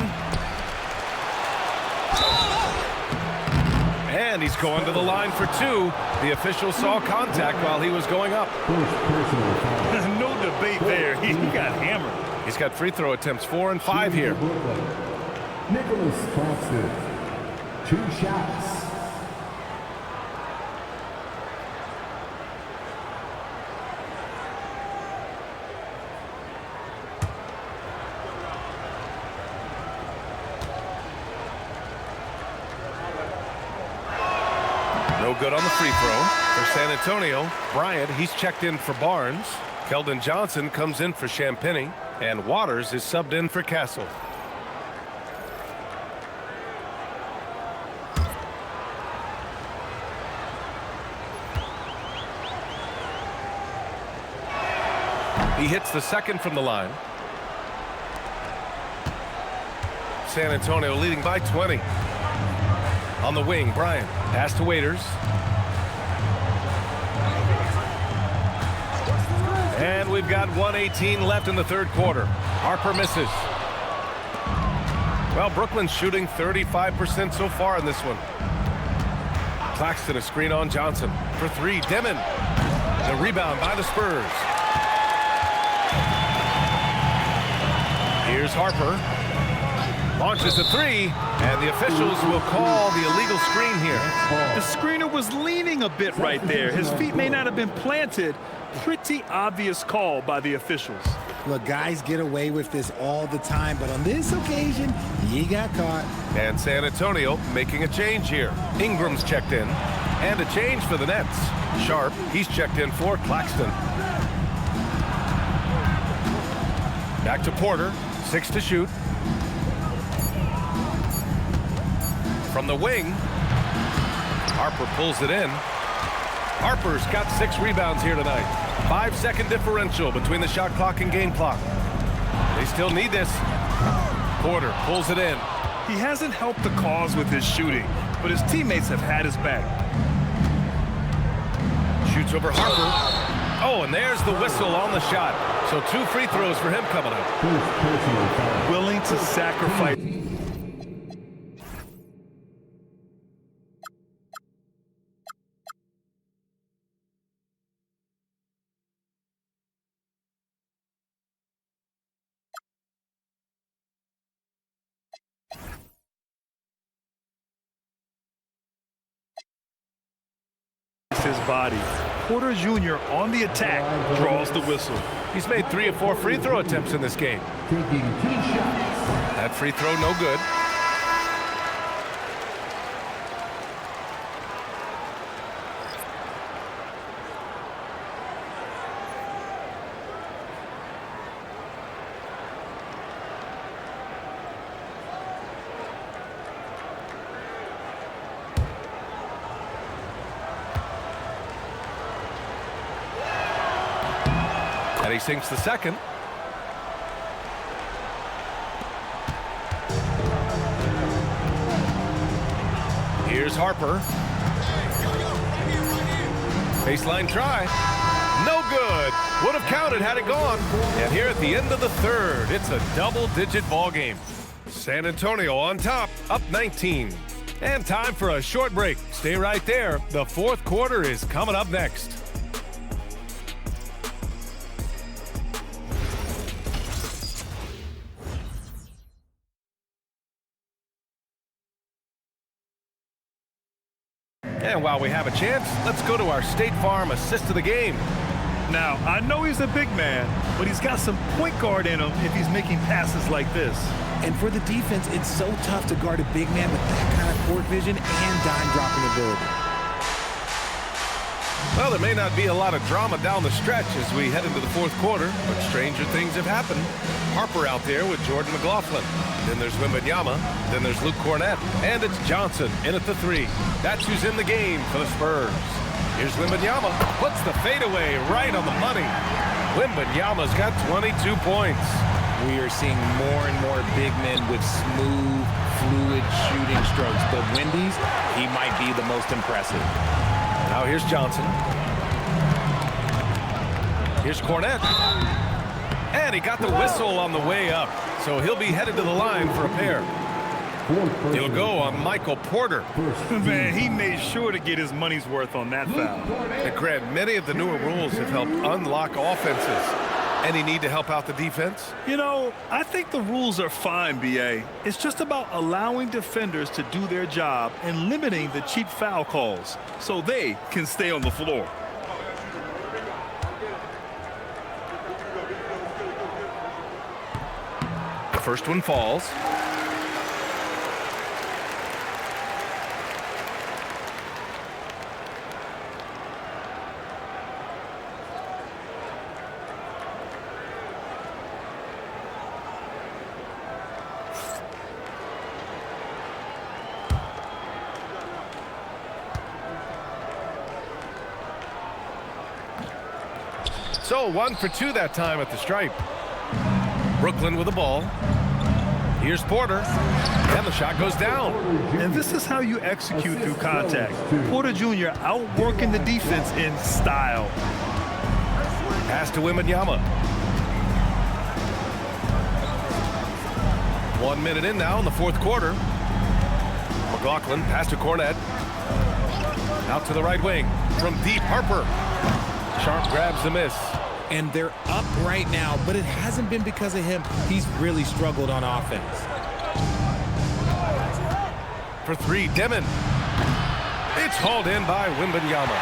And he's going to the line for two. The official saw contact while he was going up. No debate there. He got hammered. He's got free throw attempts 4 and 5 here. Nicholas Claxton, 2 shots. No good on the free throw for San Antonio. Bryant, he's checked in for Barnes. Keldon Johnson comes in for Champagny. And Waters is subbed in for Castle. He hits the second from the line. San Antonio leading by 20. On the wing, Bryant. Pass to Waiters. And we've got 1:18 left in the third quarter. Harper misses. Well, Brooklyn's shooting 35% so far in this one. Claxton a screen on Johnson. For 3, Demon. The rebound by the Spurs. Here's Harper. Launches a 3, and the officials will call the illegal screen here. The screener was leaning a bit right there. His feet may not have been planted. Pretty obvious call by the officials. Look, guys get away with this all the time, but on this occasion, he got caught. And San Antonio making a change here. Ingram's checked in, and a change for the Nets. Sharp, he's checked in for Claxton. Back to Porter, 6 to shoot. From the wing, Harper pulls it in. Harper's got 6 rebounds here tonight. 5-second differential between the shot clock and game clock. They still need this. Porter pulls it in. He hasn't helped the cause with his shooting, but his teammates have had his back. Shoots over Harper. Oh, and there's the whistle on the shot. So 2 free throws for him coming up. Willing to sacrifice. His body. Porter Jr. on the attack draws the whistle. He's made 3 of 4 free throw attempts in this game. That free throw no good. And he sinks the second. Here's Harper. Baseline try. No good. Would have counted had it gone. And here at the end of the third, it's a double-digit ball game. San Antonio on top, up 19. And time for a short break. Stay right there. The fourth quarter is coming up next. And while we have a chance, let's go to our State Farm assist of the game. Now, I know he's a big man, but he's got some point guard in him if he's making passes like this. And for the defense, it's so tough to guard a big man with that kind of court vision and dime-dropping ability. Well, there may not be a lot of drama down the stretch as we head into the fourth quarter, but stranger things have happened. Harper out there with Jordan McLaughlin. Then there's Wembanyama. Then there's Luke Cornett. And it's Johnson in at the 3. That's who's in the game for the Spurs. Here's Wembanyama. Puts the fadeaway right on the money. Wembanyama's got 22 points. We are seeing more and more big men with smooth, fluid shooting strokes. But Wendy's, he might be the most impressive. Now here's Johnson. Here's Cornett. And he got the whistle on the way up. So he'll be headed to the line for a pair. He'll go on Michael Porter. Man, he made sure to get his money's worth on that foul. And Grant, many of the newer rules have helped unlock offenses. Any need to help out the defense? You know, I think the rules are fine, B.A. It's just about allowing defenders to do their job and limiting the cheap foul calls so they can stay on the floor. The first one falls. So 1 for 2 that time at the stripe. Brooklyn with the ball. Here's Porter. And the shot goes down. And this is how you execute through contact. Porter Jr. outworking the defense in style. Pass to Wembanyama. 1 minute in now in the fourth quarter. McLaughlin pass to Cornett. Out to the right wing. From deep, Harper. Sharp grabs the miss. And they're up right now, but it hasn't been because of him. He's really struggled on offense. For 3, Demon. It's hauled in by Wembanyama.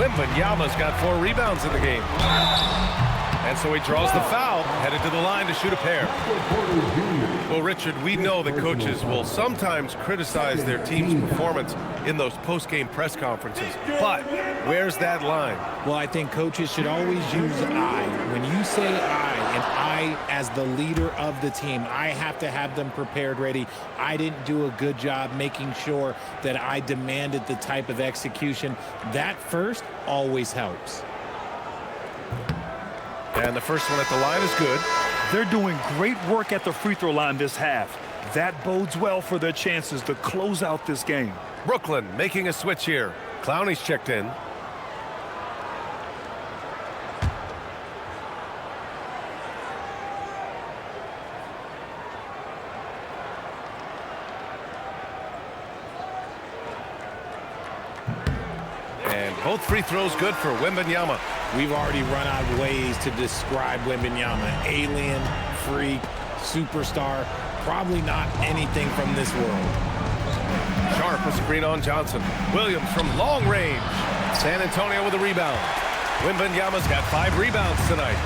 Wembanyama's got 4 rebounds in the game. And so he draws the foul, headed to the line to shoot a pair. Well, Richard, we know that coaches will sometimes criticize their team's performance in those post-game press conferences. But where's that line? Well, I think coaches should always use I. When you say I, and I as the leader of the team, I have to have them prepared ready. I didn't do a good job making sure that I demanded the type of execution. That first always helps. And the first one at the line is good. They're doing great work at the free throw line this half. That bodes well for their chances to close out this game. Brooklyn making a switch here. Clowney's checked in. And both free throws good for Wembanyama. We've already run out of ways to describe Wembanyama. Alien, freak, superstar, probably not anything from this world. Sharp with screen on Johnson. Williams from long range. San Antonio with a rebound. Wembanyama's got 5 rebounds tonight.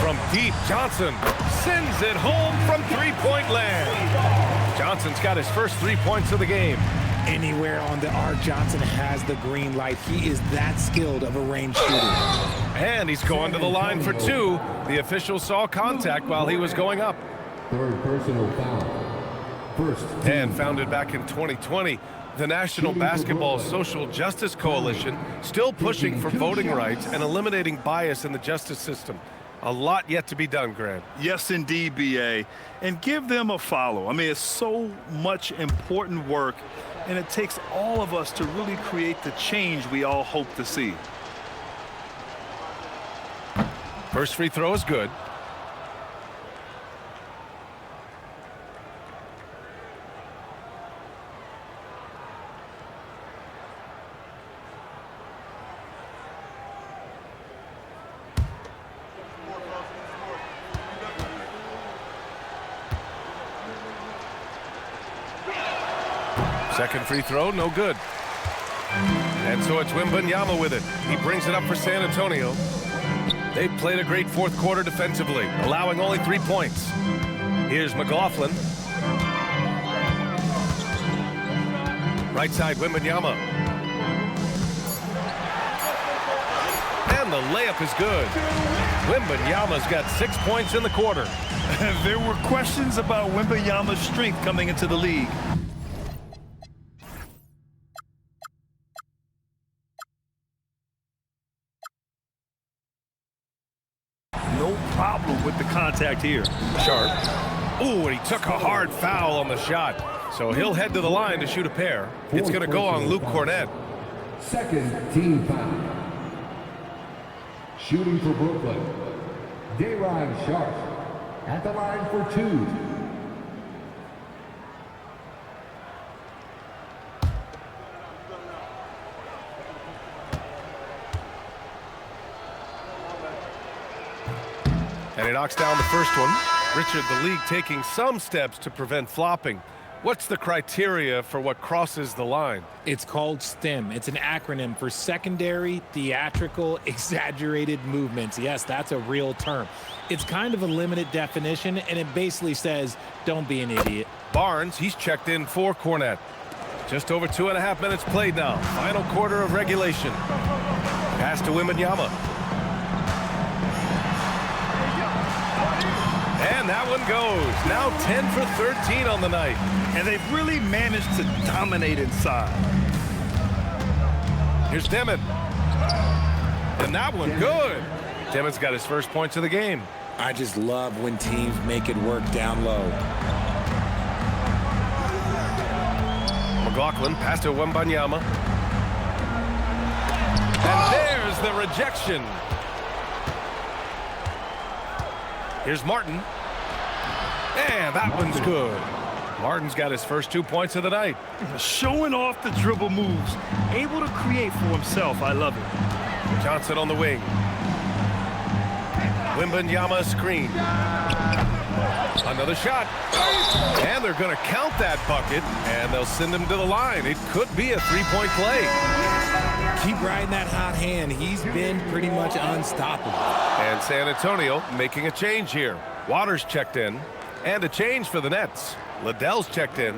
From deep, Johnson sends it home from three-point land. Johnson's got his first 3 points of the game. Anywhere on the arc, Johnson has the green light. He is that skilled of a range shooter. And he's going to the line for 2. The official saw contact while he was going up. Third personal foul. First. And founded back in 2020, the National Basketball Social Justice Coalition still pushing for voting rights and eliminating bias in the justice system. A lot yet to be done, Grant. Yes, indeed, B.A. And give them a follow. I mean, it's so much important work, and it takes all of us to really create the change we all hope to see. First free throw is good. Second free throw, no good. And so it's Wembanyama with it. He brings it up for San Antonio. They played a great fourth quarter defensively, allowing only 3 points. Here's McLaughlin. Right side, Wembanyama. And the layup is good. Wembanyama's got 6 points in the quarter. There were questions about Wembanyama's strength coming into the league. No problem with the contact here. Sharp. Ooh, and he took a hard foul on the shot. So he'll head to the line to shoot a pair. It's going to go on Luke Cornett. Second team foul. Shooting for Brooklyn, Dayron Sharp at the line for 2. And he knocks down the first one. Richard, the league taking some steps to prevent flopping. What's the criteria for what crosses the line? It's called STEM. It's an acronym for secondary, theatrical, exaggerated movements. Yes, that's a real term. It's kind of a limited definition, and it basically says, don't be an idiot. Barnes, he's checked in for Cornett. Just over 2.5 minutes played now. Final quarter of regulation. Pass to Wembanyama. And that one goes. Now 10 for 13 on the night. And they've really managed to dominate inside. Here's Demon. And that one good. Demon's got his first points of the game. I just love when teams make it work down low. McLaughlin, pass to Wembanyama. And there's the rejection. Here's Martin. And that one's good. Martin's got his first 2 points of the night. Showing off the dribble moves. Able to create for himself. I love it. Johnson on the wing. Wembanyama screen. Another shot. And they're going to count that bucket, and they'll send him to the line. It could be a three-point play. Keep riding that hot hand. He's been pretty much unstoppable. And San Antonio making a change here. Waters checked in. And a change for the Nets. Liddell's checked in.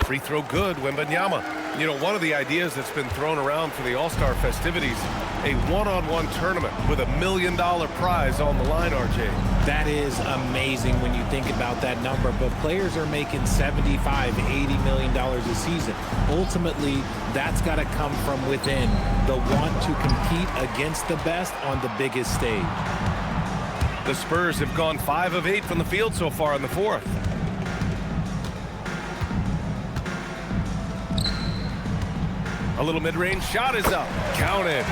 Free throw good, Wembanyama. You know, one of the ideas that's been thrown around for the All-Star festivities, a one-on-one tournament with $1 million prize on the line, RJ. That is amazing when you think about that number, but players are making $75, $80 million a season. Ultimately, that's got to come from within, the want to compete against the best on the biggest stage. The Spurs have gone 5 of 8 from the field so far in the fourth. A little mid-range shot is up. Counted.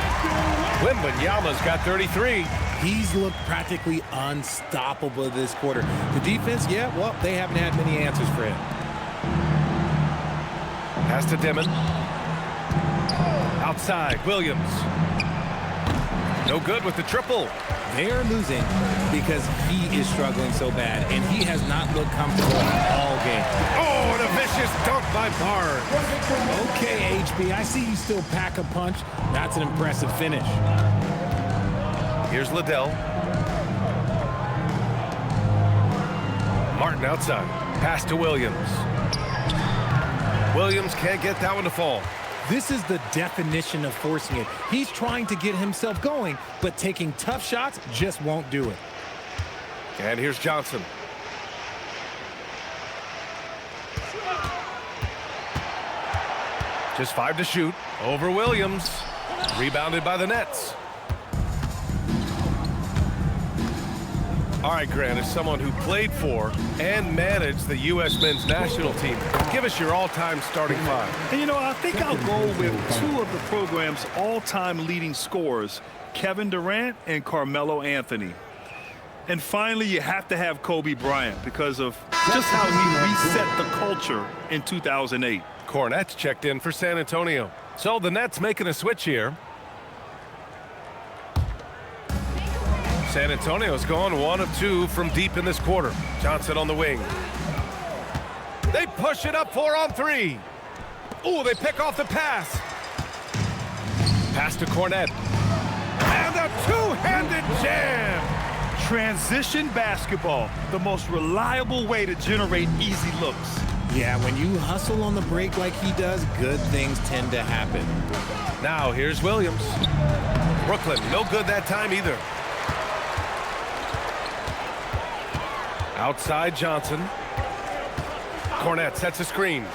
Wembanyama's got 33. He's looked practically unstoppable this quarter. The defense, yeah, well, they haven't had many answers for him. Pass to Demon. Outside, Williams. No good with the triple. They're losing because he is struggling so bad, and he has not looked comfortable all game. Oh, and a vicious dunk by Barnes. Okay, HB, I see you still pack a punch. That's an impressive finish. Here's Liddell. Martin outside. Pass to Williams. Williams can't get that one to fall. This is the definition of forcing it. He's trying to get himself going, but taking tough shots just won't do it. And here's Johnson. Just 5 to shoot. Over Williams. Rebounded by the Nets. All right, Grant, as someone who played for and managed the U.S. men's national team, give us your all-time starting five. And, you know, I think I'll go with 2 of the program's all-time leading scorers, Kevin Durant and Carmelo Anthony. And finally, you have to have Kobe Bryant because of just how he reset the culture in 2008. Cornette's checked in for San Antonio. So the Nets making a switch here. San Antonio's gone 1 of 2 from deep in this quarter. Johnson on the wing. They push it up 4 on 3. Ooh, they pick off the pass. Pass to Cornette. And a two-handed jam. Transition basketball, the most reliable way to generate easy looks. Yeah, when you hustle on the break like he does, good things tend to happen. Now here's Williams. Brooklyn, no good that time either. Outside Johnson. Cornette sets a screen.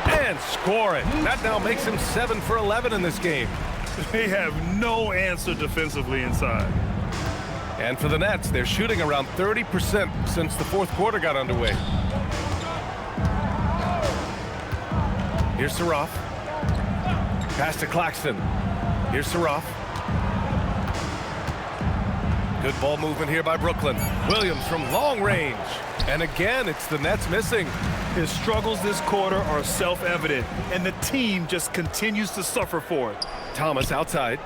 And score it. That now makes him 7 for 11 in this game. They have no answer defensively inside. And for the Nets, they're shooting around 30% since the fourth quarter got underway. Here's Saroff. Pass to Claxton. Here's Saroff. Good ball movement here by Brooklyn. Williams from long range. And again, it's the Nets missing. His struggles this quarter are self-evident, and the team just continues to suffer for it. Thomas outside.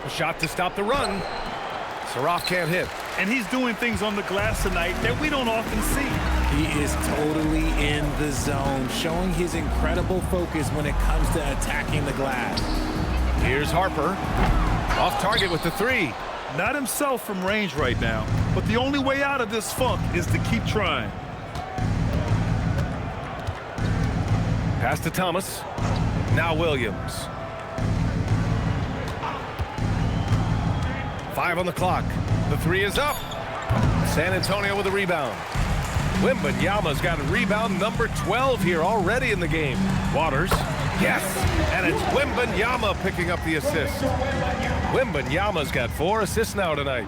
A shot to stop the run. Saroff can't hit. And he's doing things on the glass tonight that we don't often see. He is totally in the zone, showing his incredible focus when it comes to attacking the glass. Here's Harper. Off target with the 3. Not himself from range right now, but the only way out of this funk is to keep trying. Pass to Thomas. Now Williams. 5 on the clock. The 3 is up. San Antonio with a rebound. Wembanyama's got a rebound number 12 here already in the game. Waters. Yes. And it's Wembanyama picking up the assist. Wembanyama's got 4 assists now tonight.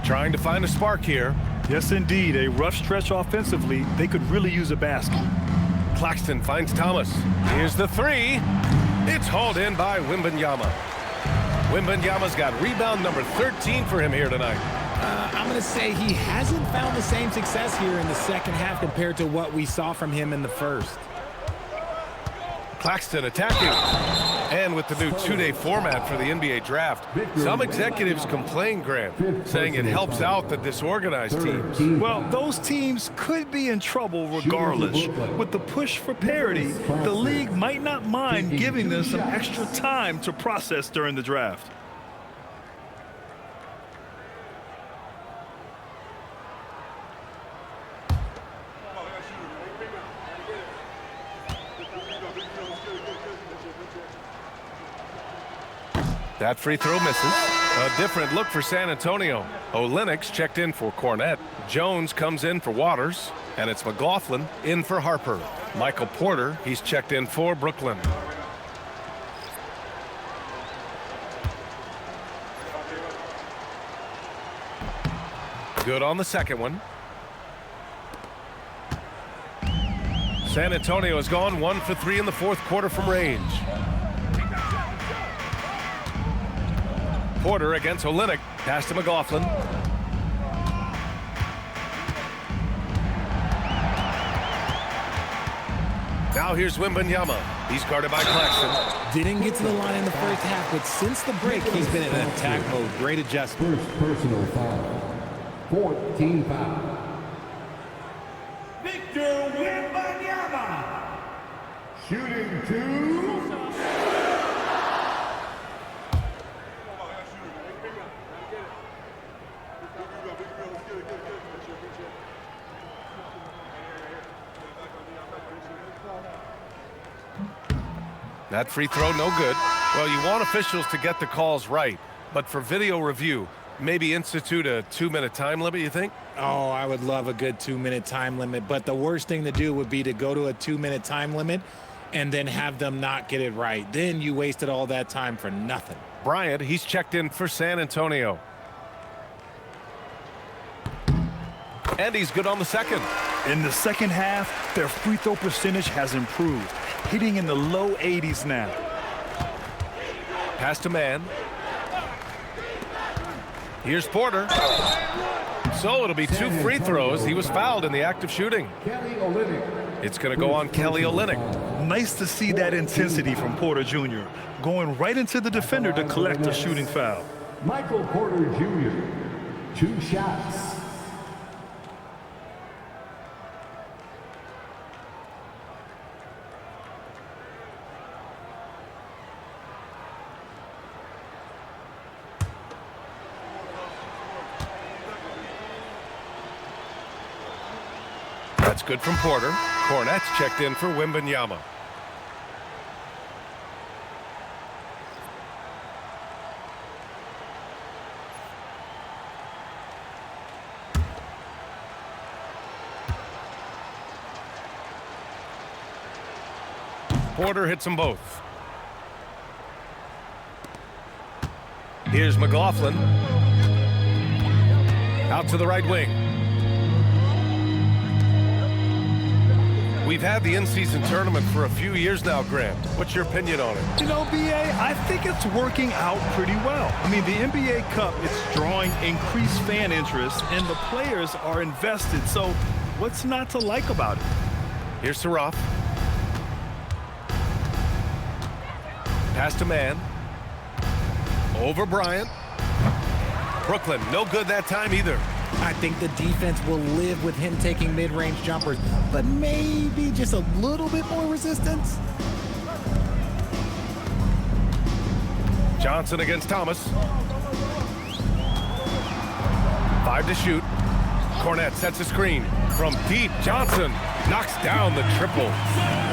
Trying to find a spark here. Yes, indeed. A rough stretch offensively. They could really use a basket. Claxton finds Thomas. Here's the 3. It's hauled in by Wembanyama. Wembanyama's got rebound number 13 for him here tonight. I'm going to say he hasn't found the same success here in the second half compared to what we saw from him in the first. Claxton attacking. And with the new 2-day format for the NBA draft, some executives complain, Grant, saying it helps out the disorganized teams. Well, those teams could be in trouble regardless. With the push for parity, the league might not mind giving them some extra time to process during the draft. That free throw misses. A different look for San Antonio. Olenek's checked in for Cornette. Jones comes in for Waters. And it's McLaughlin in for Harper. Michael Porter, he's checked in for Brooklyn. Good on the second one. San Antonio has gone 1 for 3 in the fourth quarter from range. Porter against Olenek. Pass to McLaughlin. Now here's Wembanyama. He's guarded by Claxton. Didn't get to the line in the first half, but since the break, he's been in attack mode. Great adjustment. First personal foul. 14 foul. Victor Wembanyama. Shooting 2. That free throw, no good. Well, you want officials to get the calls right, but for video review, maybe institute a 2-minute time limit, you think? Oh, I would love a good 2-minute time limit, but the worst thing to do would be to go to a 2-minute time limit and then have them not get it right. Then you wasted all that time for nothing. Bryant, he's checked in for San Antonio. And he's good on the second. In the second half, their free throw percentage has improved, hitting in the low 80s now. Pass to man. Here's Porter. So it'll be 2 free throws. He was fouled in the act of shooting. It's going to go on Kelly Olynyk. Nice to see that intensity from Porter Jr. going right into the defender to collect a shooting foul. Michael Porter Jr., 2 shots. That's good from Porter. Cornette's checked in for Wembanyama. Porter hits them both. Here's McLaughlin. Out to the right wing. We've had the in-season tournament for a few years now, Grant. What's your opinion on it? You know, B.A., I think it's working out pretty well. I mean, the NBA Cup, it's drawing increased fan interest, and the players are invested. So what's not to like about it? Here's Saraf. Pass to man. Over Bryant. Brooklyn, no good that time either. I think the defense will live with him taking mid-range jumpers, but maybe just a little bit more resistance. Johnson against Thomas. 5 to shoot. Cornette sets a screen. From deep, Johnson knocks down the triple.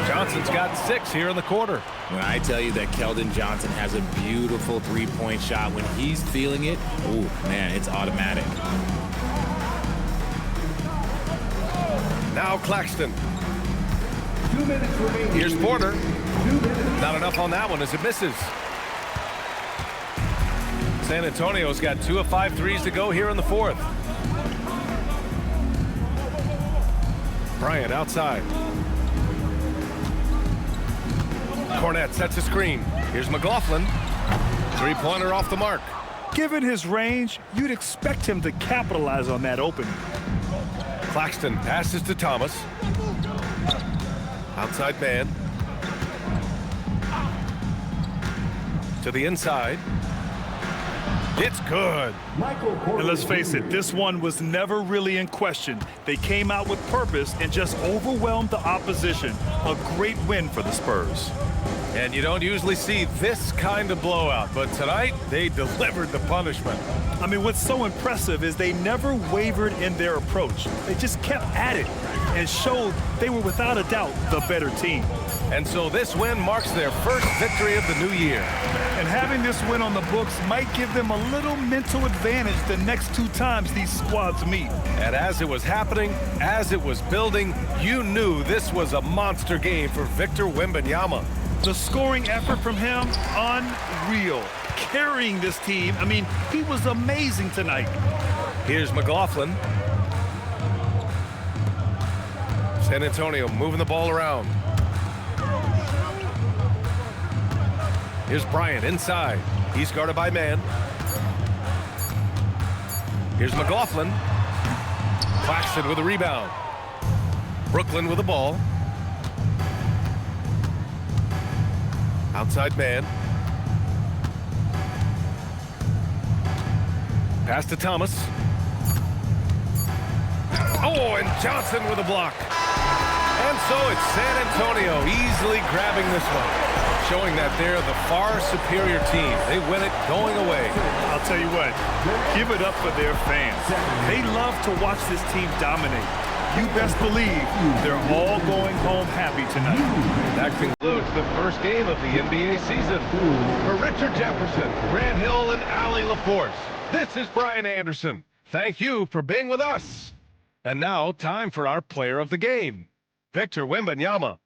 Johnson's got 6 here in the quarter. When I tell you that Keldon Johnson has a beautiful three-point shot, when he's feeling it, ooh, man, it's automatic. Now Claxton. 2 minutes remaining. Here's Porter. Not enough on that one as it misses. San Antonio's got 2 of 5 threes to go here in the 4th. Bryant outside. Cornette sets a screen. Here's McLaughlin. 3-pointer off the mark. Given his range, you'd expect him to capitalize on that opening. Claxton passes to Thomas. Outside man. To the inside. It's good. And let's face it, this one was never really in question. They came out with purpose and just overwhelmed the opposition. A great win for the Spurs. And you don't usually see this kind of blowout, but tonight they delivered the punishment. I mean, what's so impressive is they never wavered in their approach. They just kept at it and showed they were without a doubt the better team. And so this win marks their first victory of the new year. And having this win on the books might give them a little mental advantage the next 2 times these squads meet. And as it was happening, as it was building, you knew this was a monster game for Victor Wembanyama. The scoring effort from him, unreal. Carrying this team, I mean, he was amazing tonight. Here's McLaughlin. San Antonio moving the ball around. Here's Bryant inside. He's guarded by man. Here's McLaughlin. Claxton with a rebound. Brooklyn with the ball. Outside man. Pass to Thomas. Oh, and Johnson with a block. And so it's San Antonio easily grabbing this one, showing that they're the far superior team. They win it going away. I'll tell you what, give it up for their fans. They love to watch this team dominate. You best believe they're all going home happy tonight. That concludes the first game of the NBA season. For Richard Jefferson, Grant Hill, and Allie LaForce, this is Brian Anderson. Thank you for being with us. And now, time for our player of the game, Victor Wembanyama.